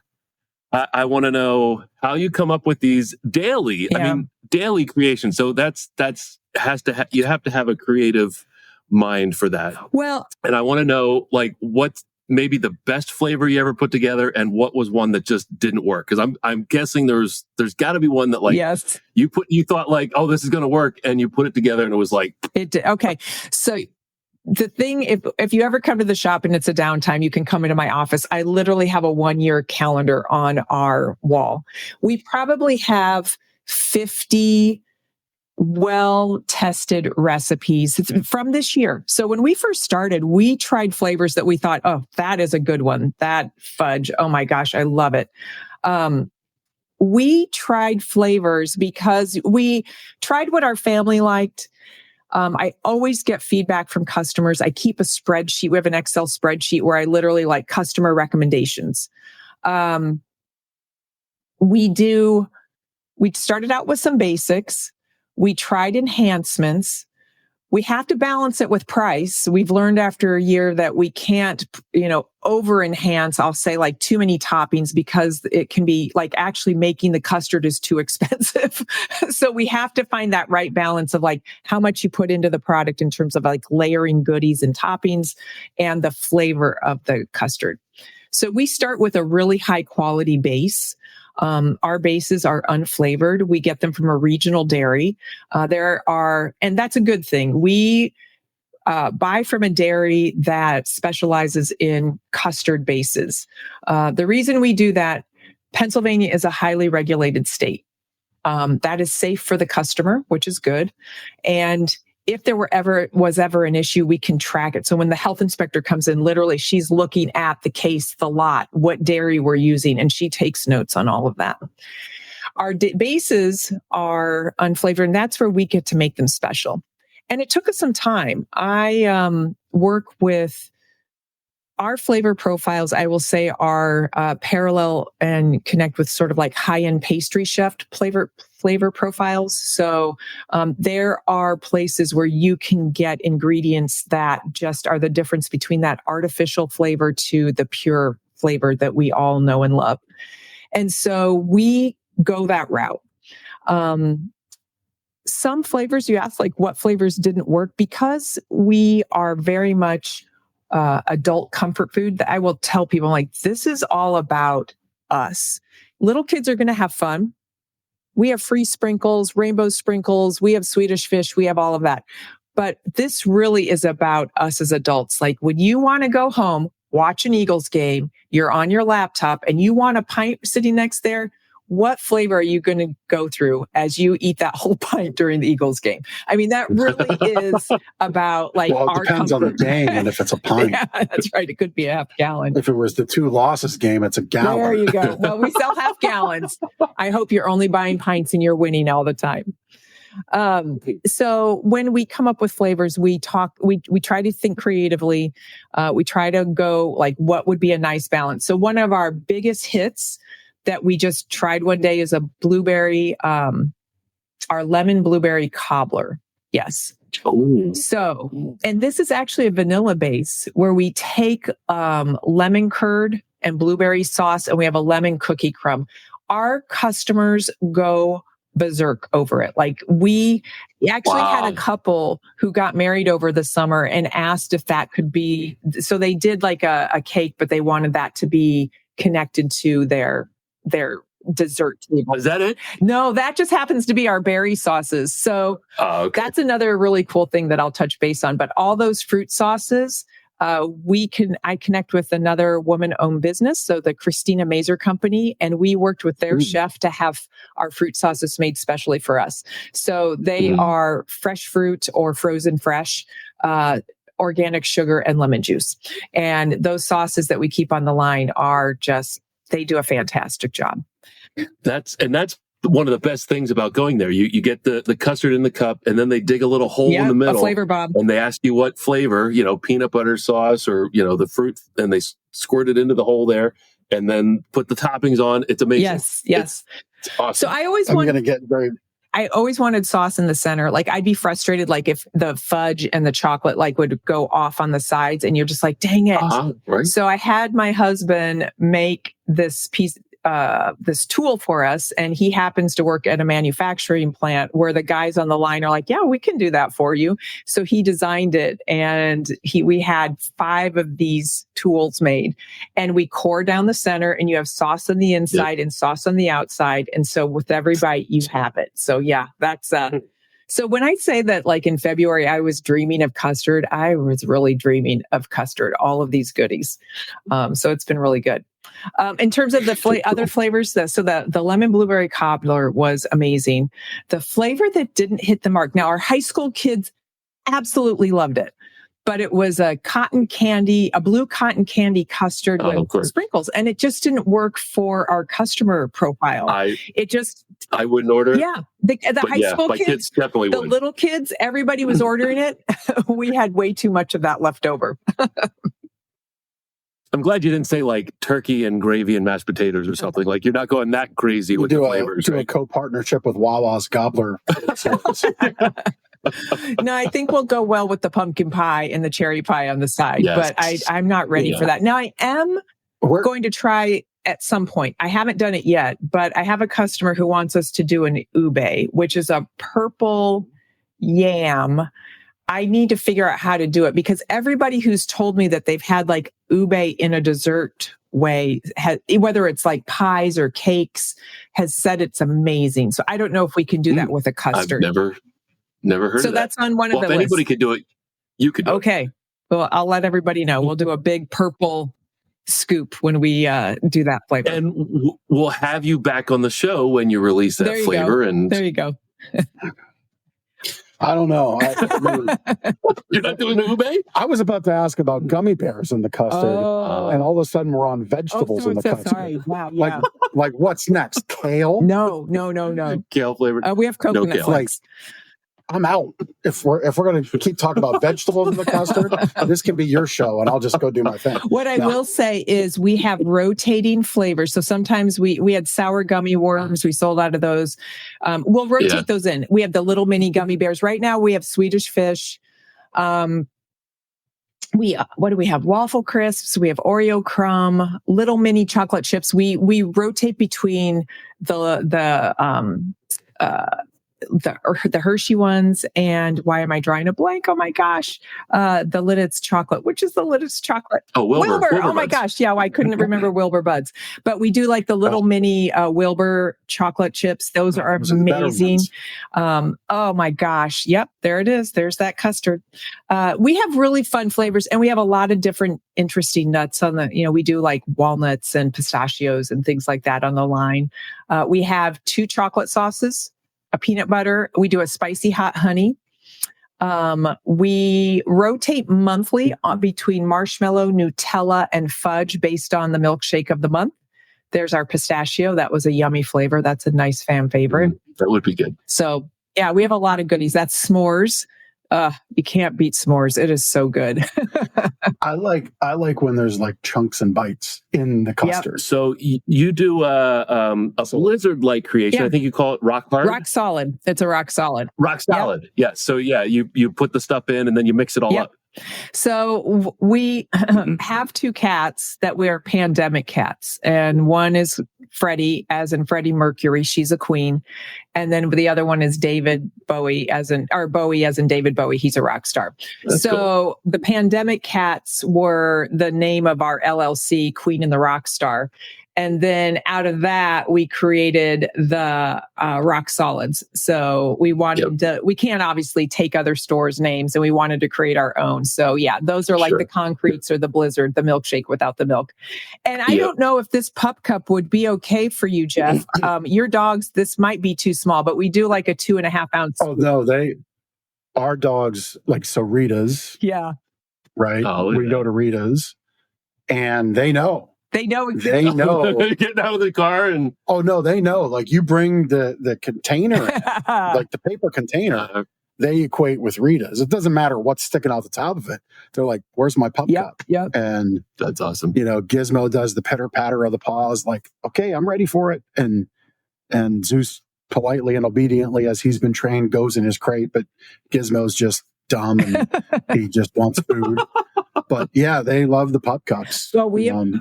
I want to know how you come up with these daily. Yeah. I mean, daily creation. So you have to have a creative mind for that. Well, and I want to know like what's maybe the best flavor you ever put together, and what was one that just didn't work. Because I'm guessing there's got to be one that like yes, you thought like, oh, this is going to work, and you put it together and it was like it did. Okay, so the thing, if you ever come to the shop and it's a downtime, you can come into my office. I literally have a 1-year calendar on our wall. We probably have 50 well-tested recipes from this year. So when we first started, we tried flavors that we thought, oh, that is a good one. That fudge, oh my gosh, I love it. We tried flavors because we tried what our family liked. I always get feedback from customers. I keep a spreadsheet. We have an Excel spreadsheet where I literally like customer recommendations. We started out with some basics. We tried enhancements. We have to balance it with price. We've learned after a year that we can't, over enhance, I'll say like too many toppings, because it can be like actually making the custard is too expensive. So we have to find that right balance of like how much you put into the product in terms of like layering goodies and toppings and the flavor of the custard. So we start with a really high quality base. Our bases are unflavored. We get them from a regional dairy. And that's a good thing. We buy from a dairy that specializes in custard bases. The reason we do that, Pennsylvania is a highly regulated state. That is safe for the customer, which is good. And if there was ever an issue, we can track it. So when the health inspector comes in, literally, she's looking at the case, the lot, what dairy we're using, and she takes notes on all of that. Our bases are unflavored, and that's where we get to make them special. And it took us some time. I work with our flavor profiles, I will say, are parallel and connect with sort of like high-end pastry chef flavor profiles. So there are places where you can get ingredients that just are the difference between that artificial flavor to the pure flavor that we all know and love. And so we go that route. Some flavors, you ask like what flavors didn't work, because we are very much adult comfort food, that I will tell people like, this is all about us. Little kids are going to have fun. We have free sprinkles, rainbow sprinkles. We have Swedish fish. We have all of that. But this really is about us as adults. Like when you want to go home, watch an Eagles game, you're on your laptop and you want a pint sitting next there, what flavor are you going to go through as you eat that whole pint during the Eagles game? I mean, that really is about like well, it our depends comfort. on the game and if it's a pint. Yeah, that's right. It could be a half gallon. If it was the 2 losses game, it's a gallon. There you go. Well, we sell half gallons. I hope you're only buying pints and you're winning all the time. So when we come up with flavors, we try to think creatively. We try to go like, what would be a nice balance? So one of our biggest hits that we just tried one day is a blueberry, our lemon blueberry cobbler. Yes. oh, So, and this is actually a vanilla base where we take lemon curd and blueberry sauce, and we have a lemon cookie crumb. Our customers go berserk over it. Like we actually had a couple who got married over the summer and asked if that could be, so they did like a cake, but they wanted that to be connected to their dessert table. is that it? No, that just happens to be our berry sauces. So Okay. that's another really cool thing that I'll touch base on. But all those fruit sauces, I connect with another woman-owned business, so the Christina Mazer Company, and we worked with their chef to have our fruit sauces made specially for us. So they are fresh fruit or frozen fresh, organic sugar and lemon juice. And those sauces that we keep on the line are just, they do a fantastic job. That's one of the best things about going there. You get the custard in the cup, and then they dig a little hole in the middle. A flavor bomb. And they ask you what flavor, peanut butter sauce or, the fruit, and they squirt it into the hole there. and then put the toppings on. It's amazing. Yes. It's awesome. So I always wanted sauce in the center. Like I'd be frustrated, like if the fudge and the chocolate like would go off on the sides, and you're just like, dang it. Right. So I had my husband make this this tool for us, and he happens to work at a manufacturing plant where the guys on the line are like, yeah, we can do that for you. So he designed it, and we had 5 of these tools made, and we core down the center, and you have sauce on the inside and sauce on the outside. And so with every bite, you have it. So yeah, that's so when I say that, like in February, I was dreaming of custard, I was really dreaming of custard, all of these goodies. So it's been really good. In terms of the other flavors, so the lemon blueberry cobbler was amazing. The flavor that didn't hit the mark. Now, our high school kids absolutely loved it, but it was a blue cotton candy custard with sprinkles, and it just didn't work for our customer profile. I wouldn't order it. Yeah, the high school kids definitely the would. Little kids, everybody was ordering it. We had way too much of that left over. I'm glad you didn't say like turkey and gravy and mashed potatoes or something. Like you're not going that crazy with the flavors. Do a co-partnership with Wawa's Gobbler. No, I think we'll go well with the pumpkin pie and the cherry pie on the side, but I'm not ready for that. Now I am going to try at some point. I haven't done it yet, but I have a customer who wants us to do an ube, which is a purple yam. I need to figure out how to do it, because everybody who's told me that they've had like ube in a dessert way, whether it's like pies or cakes, has said it's amazing. So I don't know if we can do that with a custard. I've never heard of that. So that's on one of the lists. lists. If anybody could do it, you could do it. Okay. Well, I'll let everybody know. We'll do a big purple scoop when we do that flavor. And we'll have you back on the show when you release that flavor. And there you go. I don't know. You're not doing the ube? I was about to ask about gummy bears in the custard, and all of a sudden we're on vegetables in the custard. Sorry. Wow. Yeah. Like what's next? Kale? No. Kale flavored? We have coconut flakes. I'm out. If we're going to keep talking about vegetables in the custard, this can be your show, and I'll just go do my thing. What I will say is we have rotating flavors. So sometimes we had sour gummy worms. We sold out of those. We'll rotate those in. We have the little mini gummy bears. Right now we have Swedish fish. What do we have? Waffle crisps. We have Oreo crumb, little mini chocolate chips. We rotate between the Hershey ones, and why am I drawing a blank? Oh my gosh. The Lidditz chocolate. Which is the Lidditz chocolate? Oh, Wilbur. Oh my gosh. Yeah, I couldn't remember Wilbur Buds. But we do like the little mini Wilbur chocolate chips. Those are amazing. Oh my gosh. Yep, there it is. There's that custard. We have really fun flavors, and we have a lot of different interesting nuts on we do like walnuts and pistachios and things like that on the line. We have 2 chocolate sauces, a peanut butter. We do a spicy hot honey. We rotate monthly between marshmallow, Nutella, and fudge based on the milkshake of the month. There's our pistachio. That was a yummy flavor. That's a nice fan favorite. That would be good. So yeah, we have a lot of goodies. That's s'mores. You can't beat s'mores. It is so good. I like when there's like chunks and bites in the custard. Yep. So you do a blizzard-like creation. I think you call it rock hard. Rock solid. It's a rock solid. Rock solid. Yep. Yeah. So you put the stuff in and then you mix it all up. So we have 2 cats that we are pandemic cats, and one is Freddie, as in Freddie Mercury. She's a queen. And then the other one is David Bowie, as in David Bowie. He's a rock star. That's cool. The pandemic cats were the name of our LLC, Queen and the Rock Star. And then out of that, we created the rock solids. So we wanted we can't obviously take other stores' names, and we wanted to create our own. So yeah, those are like the concretes or the blizzard, the milkshake without the milk. And I don't know if this pup cup would be okay for you, Jeff. Your dogs, this might be too small, but we do like a 2.5 ounce. Oh no, our dogs like Rita's. Yeah. Right. We go to Rita's, and they know. They know exactly. They know. Getting out of the car and they know. Like you bring the container, like the paper container, they equate with Rita's. It doesn't matter what's sticking out the top of it. They're like, where's my pup cup? Yep. And That's awesome. Gizmo does the pitter patter of the paws, like, okay, I'm ready for it. And Zeus politely and obediently, as he's been trained, goes in his crate, but Gizmo's just dumb and he just wants food. But yeah, they love the pup cups. Well,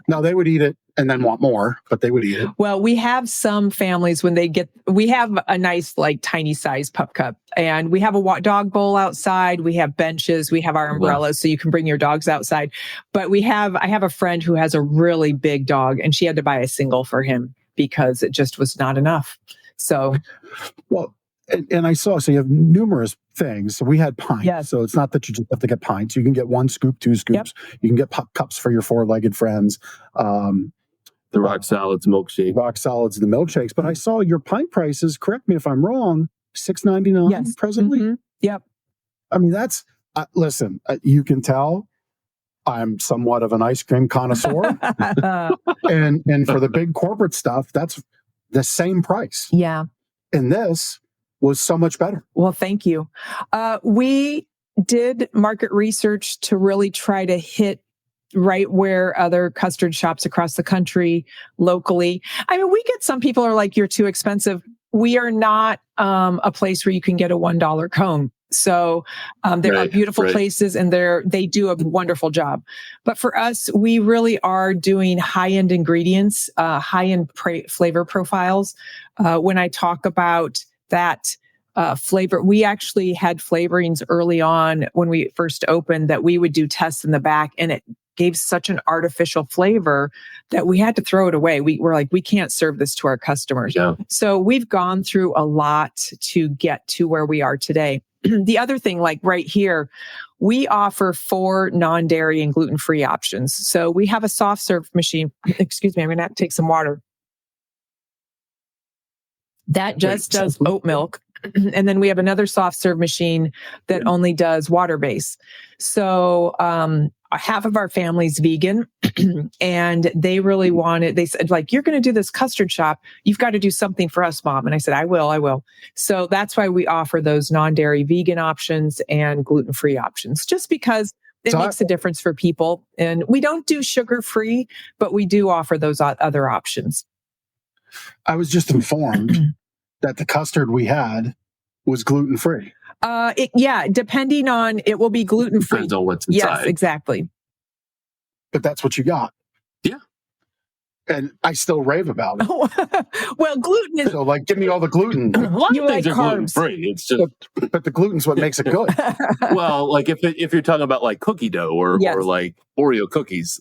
no, they would eat it and then want more, but they would eat it. Well, we have some families when we have a nice, like, tiny size pup cup, and we have a dog bowl outside. We have benches, we have our umbrellas, so you can bring your dogs outside. But I have a friend who has a really big dog, and she had to buy a single for him because it just was not enough. So, well, and I saw, so you have numerous things. So we had pints. Yes. So it's not that you just have to get pints. You can get 1 scoop, 2 scoops. Yep. You can get pup cups for your 4-legged friends. The rock solids, milkshake. Rock solids, the milkshakes. But I saw your pint prices, correct me if I'm wrong, $6.99 presently. Mm-hmm. Yep. I mean, that's, listen, you can tell I'm somewhat of an ice cream connoisseur. and for the big corporate stuff, that's the same price. Yeah. And this was so much better. Well, thank you. We did market research to really try to hit right where other custard shops across the country, locally. I mean, we get some people are like, you're too expensive. We are not a place where you can get a $1 cone. So there are beautiful places, and they do a wonderful job. But for us, we really are doing high-end ingredients, high-end flavor profiles. When I talk about that flavor, we actually had flavorings early on when we first opened that we would do tests in the back, and it gave such an artificial flavor that we had to throw it away. We were like, we can't serve this to our customers. Yeah. So we've gone through a lot to get to where we are today. The other thing, like right here, we offer 4 non-dairy and gluten-free options. So we have a soft serve machine. Excuse me, I'm going to have to take some water. That just does oat milk. And then we have another soft serve machine that only does water base. So half of our family's vegan, and they really wanted, they said, like, you're going to do this custard shop. You've got to do something for us, Mom. And I said, I will. So that's why we offer those non-dairy vegan options and gluten-free options, just because it makes a difference for people. And we don't do sugar-free, but we do offer those other options. I was just informed that the custard we had was gluten-free. Depending on, it will be gluten-free. Depends on what's inside. Yes, exactly. But that's what you got. Yeah. And I still rave about it. Well, gluten is... So, like, give me all the gluten. You like carbs. Gluten-free. It's just... But the gluten's what makes it good. Well, like, if you're talking about, like, cookie dough or like Oreo cookies,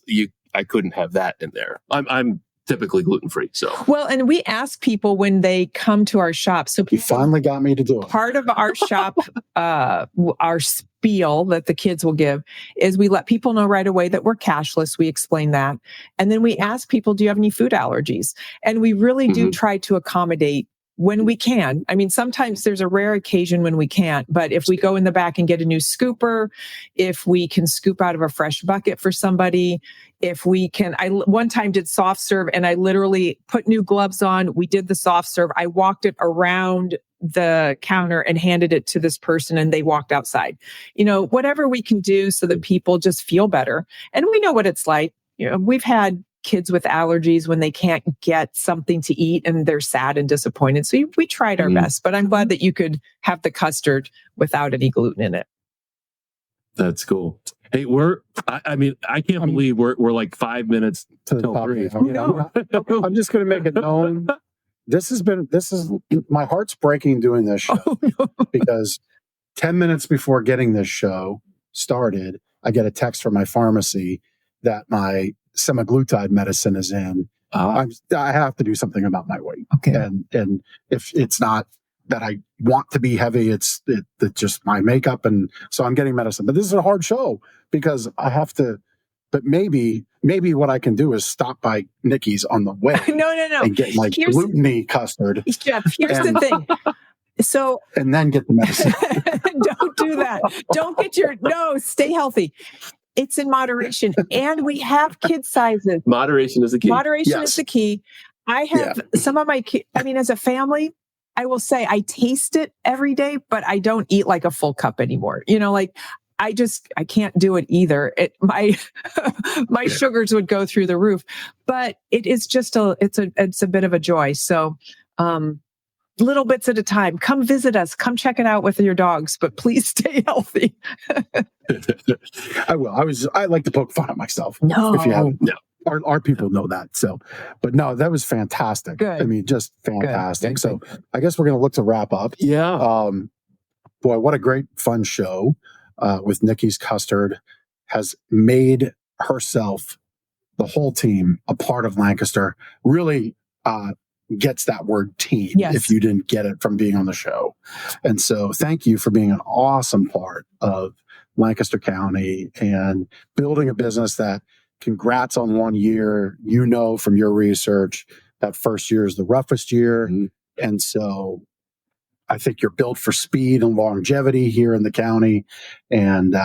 I couldn't have that in there. I'm typically gluten-free. So, well, and we ask people when they come to our shop. So you finally got me to do it. Part of our shop, our spiel that the kids will give is we let people know right away that we're cashless. We explain that. And then we ask people, do you have any food allergies? And we really do try to accommodate when we can. I mean, sometimes there's a rare occasion when we can't, but if we go in the back and get a new scooper, if we can scoop out of a fresh bucket for somebody, if we can, I one time did soft serve and I literally put new gloves on. We did the soft serve. I walked it around the counter and handed it to this person and they walked outside. You know, whatever we can do so that people just feel better. And we know what it's like. You know, we've had kids with allergies when they can't get something to eat and they're sad and disappointed. So we tried our best, but I'm glad that you could have the custard without any gluten in it. That's cool. Hey, I can't believe we're like 5 minutes till 3. I'm just going to make it known. This is my heart's breaking doing this show because 10 minutes before getting this show started, I get a text from my pharmacy that my semaglutide medicine is in. I have to do something about my weight. Okay. And if it's not that I want to be heavy, it's just my makeup. And so I'm getting medicine, but this is a hard show because I have to, but maybe what I can do is stop by Nikki's on the way. No. And get my gluten-y custard. Jeff, here's the thing. So, and then get the medicine. Don't do that. Stay healthy. It's in moderation. And we have kid sizes. Moderation is the key. Moderation is the key. I have some of my kids, as a family, I will say I taste it every day, but I don't eat like a full cup anymore. Like I can't do it either. My sugars would go through the roof, but it is just it's a bit of a joy. So, little bits at a time. Come visit us. Come check it out with your dogs, but please stay healthy. I will. I like to poke fun at myself. No. If you haven't. No. Our people know that. So, but no, that was fantastic. Good. I mean, just fantastic. Good. So I guess we're going to look to wrap up. Yeah. Boy, what a great fun show with Nikki's Custard has made herself, the whole team, a part of Lancaster. Really gets that word team, yes, if you didn't get it from being on the show. And so thank you for being an awesome part of Lancaster County and building a business that, congrats on 1 year. From your research, that first year is the roughest year. Mm-hmm. And so I think you're built for speed and longevity here in the county. And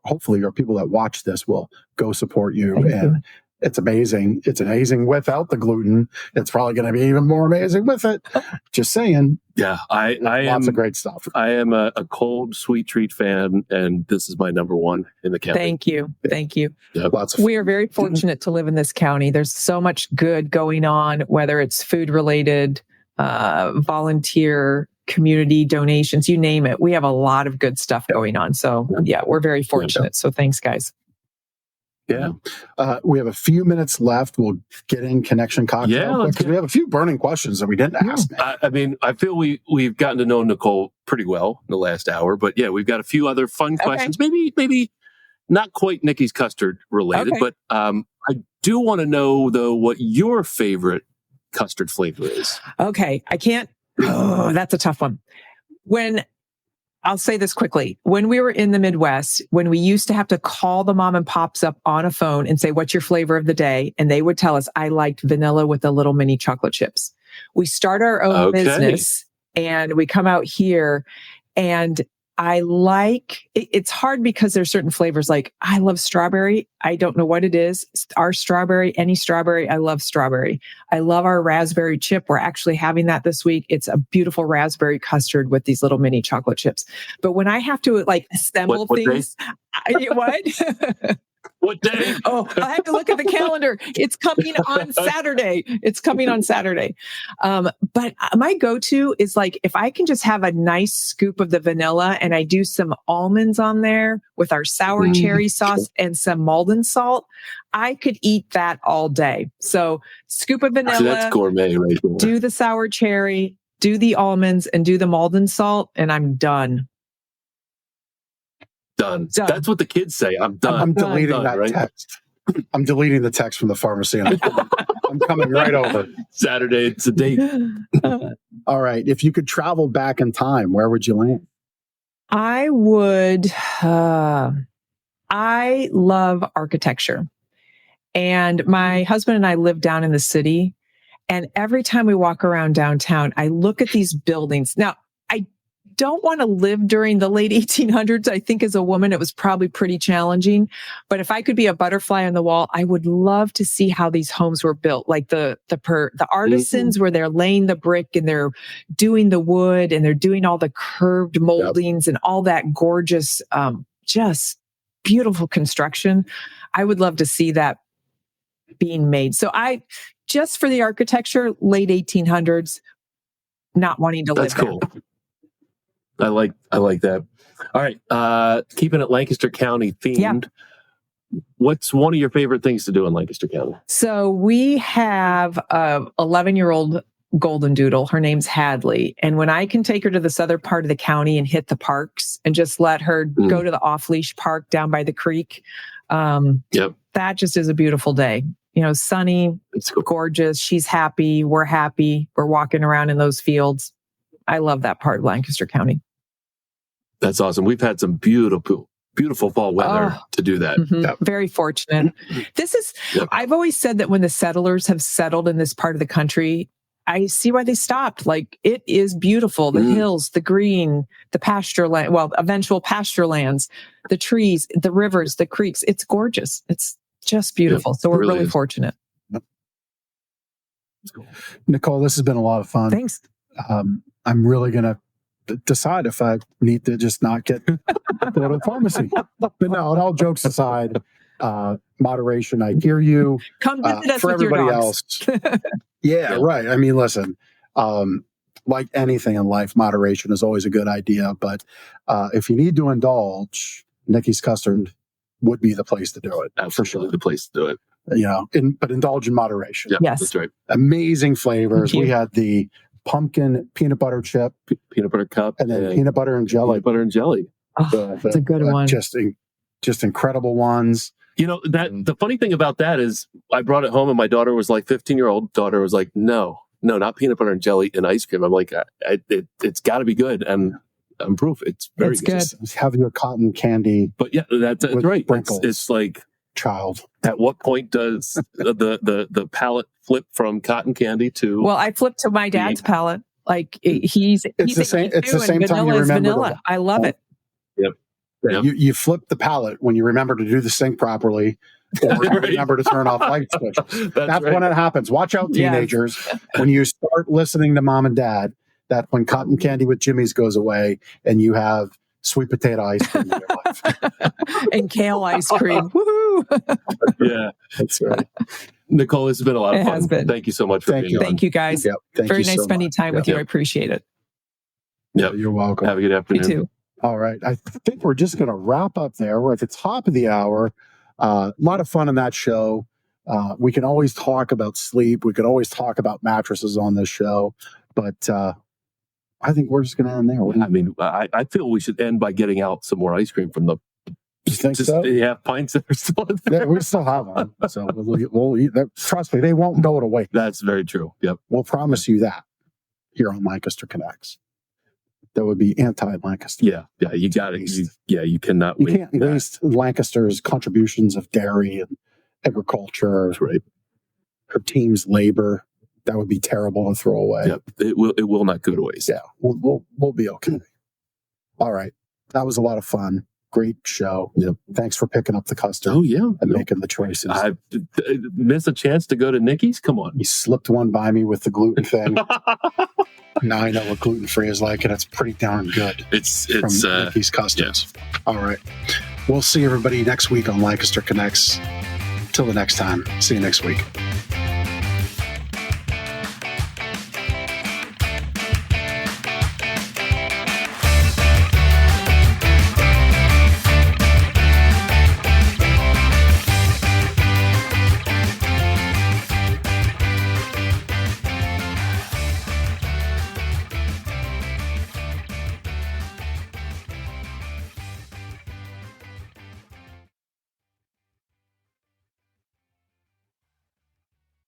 hopefully our people that watch this will go support you. Thank you. It's amazing. It's amazing without the gluten. It's probably going to be even more amazing with it. Just saying. Yeah, I am lots of great stuff. I am a cold sweet treat fan, and this is my number one in the county. Thank you. Yep. We are very fortunate to live in this county. There's so much good going on, whether it's food related, volunteer, community donations, you name it. We have a lot of good stuff going on. So yeah, we're very fortunate. So thanks, guys. Yeah. We have a few minutes left. We'll get in connection cocktail because we have a few burning questions that we didn't ask. I mean, I feel we've gotten to know Nicole pretty well in the last hour, but yeah, we've got a few other fun questions. Maybe not quite Nikki's Custard related, but I do want to know though what your favorite custard flavor is. Okay, I can't. Oh, that's a tough one. I'll say this quickly. When we were in the Midwest, when we used to have to call the mom and pops up on a phone and say, what's your flavor of the day? And they would tell us, I liked vanilla with the little mini chocolate chips. We start our own business and we come out here and I like, it's hard because there's certain flavors like I love strawberry. I don't know what it is. Our strawberry, any strawberry, I love strawberry. I love our raspberry chip. We're actually having that this week. It's a beautiful raspberry custard with these little mini chocolate chips. But when I have to assemble things, what? What day? Oh, I have to look at the calendar. It's coming on Saturday. But my go-to is if I can just have a nice scoop of the vanilla and I do some almonds on there with our sour cherry sauce and some Malden salt, I could eat that all day. So scoop of vanilla. So that's gourmet right there. Do the sour cherry, do the almonds and do the Malden salt and I'm done. Done. That's what the kids say. I'm done. I'm deleting that text. I'm deleting the text from the pharmacy. And I'm coming right over. Saturday, it's a date. All right. If you could travel back in time, where would you land? I would. I love architecture. And my husband and I live down in the city. And every time we walk around downtown, I look at these buildings. Now, I don't want to live during the late 1800s. I think as a woman, it was probably pretty challenging. But if I could be a butterfly on the wall, I would love to see how these homes were built. Like the artisans where they're laying the brick and they're doing the wood and they're doing all the curved moldings and all that gorgeous, just beautiful construction. I would love to see that being made. So just for the architecture, late 1800s, not wanting to live there. That's cool. I like that. All right. Keeping it Lancaster County themed. What's one of your favorite things to do in Lancaster County? So we have a 11-year-old golden doodle. Her name's Hadley. And when I can take her to this other part of the county and hit the parks and just let her go to the off-leash park down by the creek, that just is a beautiful day. Sunny, it's gorgeous. She's happy. We're happy. We're walking around in those fields. I love that part of Lancaster County. That's awesome. We've had some beautiful fall weather to do that. Mm-hmm. Very fortunate. This is, I've always said that when the settlers have settled in this part of the country, I see why they stopped. It is beautiful. The hills, the green, the pasture land, eventual pasture lands, the trees, the rivers, the creeks. It's gorgeous. It's just beautiful. So we're really fortunate. Nicole, this has been a lot of fun. Thanks. I'm really going to decide if I need to just not go to the pharmacy. But no, all jokes aside, moderation, I hear you. Come visit us for with your everybody dogs. else. Yeah, right. I mean, listen, like anything in life, moderation is always a good idea. But if you need to indulge, Nikki's Custard would be the place to do it. Absolutely, for sure, the place to do it. You know, but indulge in moderation. Yeah, Yes, that's right. Amazing flavors. We had the pumpkin peanut butter chip, peanut butter cup, and then peanut butter and jelly. Peanut butter and jelly. Oh, that's a good one. Just incredible ones. You know, that the funny thing about that is I brought it home and my daughter was like, 15-year-old daughter was like, no, not peanut butter and jelly and ice cream. I'm like, it's got to be good. And I'm proof it's very good. Just have your cotton candy. But yeah, that's right. It's like, child. At what point does the palate flip from cotton candy to? Well, I flipped to my dad's palate. Like it's the same. It's the same time you remember vanilla. I love it. Yep. Yep. You flip the palate when you remember to do the sync properly, or remember to turn off light switches. That's right. When it happens. Watch out, teenagers. Yes. When you start listening to mom and dad, that when cotton candy with Jimmy's goes away and you have sweet potato ice cream in your life. And kale ice cream. Woohoo! Yeah, that's right. Nicole, this has been a lot of fun. Has been. Thank you so much for being on. Thank you, guys. Yep. Very nice spending time with you. I appreciate it. Yeah, you're welcome. Have a good afternoon. You too. All right. I think we're just going to wrap up there. We're at the top of the hour. A lot of fun in that show. We can always talk about sleep. We can always talk about mattresses on this show. But I think we're just going to end there. I mean, I feel we should end by getting out some more ice cream from the half pints that are still in there. Yeah, we still have them. So we'll eat that. Trust me, they won't go away. That's very true. Yep. We'll promise you that here on Lancaster Connects. That would be anti-Lancaster. Yeah, you got it. You cannot. You can't waste Lancaster's contributions of dairy and agriculture. That's right. Her team's labor. That would be terrible to throw away. Yep. It will not go to waste. Yeah, we'll be okay. All right, that was a lot of fun. Great show. Yep. Thanks for picking up the custard. Oh yeah, and making the choices. I missed a chance to go to Nikki's. Come on, you slipped one by me with the gluten thing. Now I know what gluten-free is like, and it's pretty darn good. It's from Nikki's Customs. Yeah. All right, we'll see everybody next week on Lancaster Connects. Till the next time, see you next week.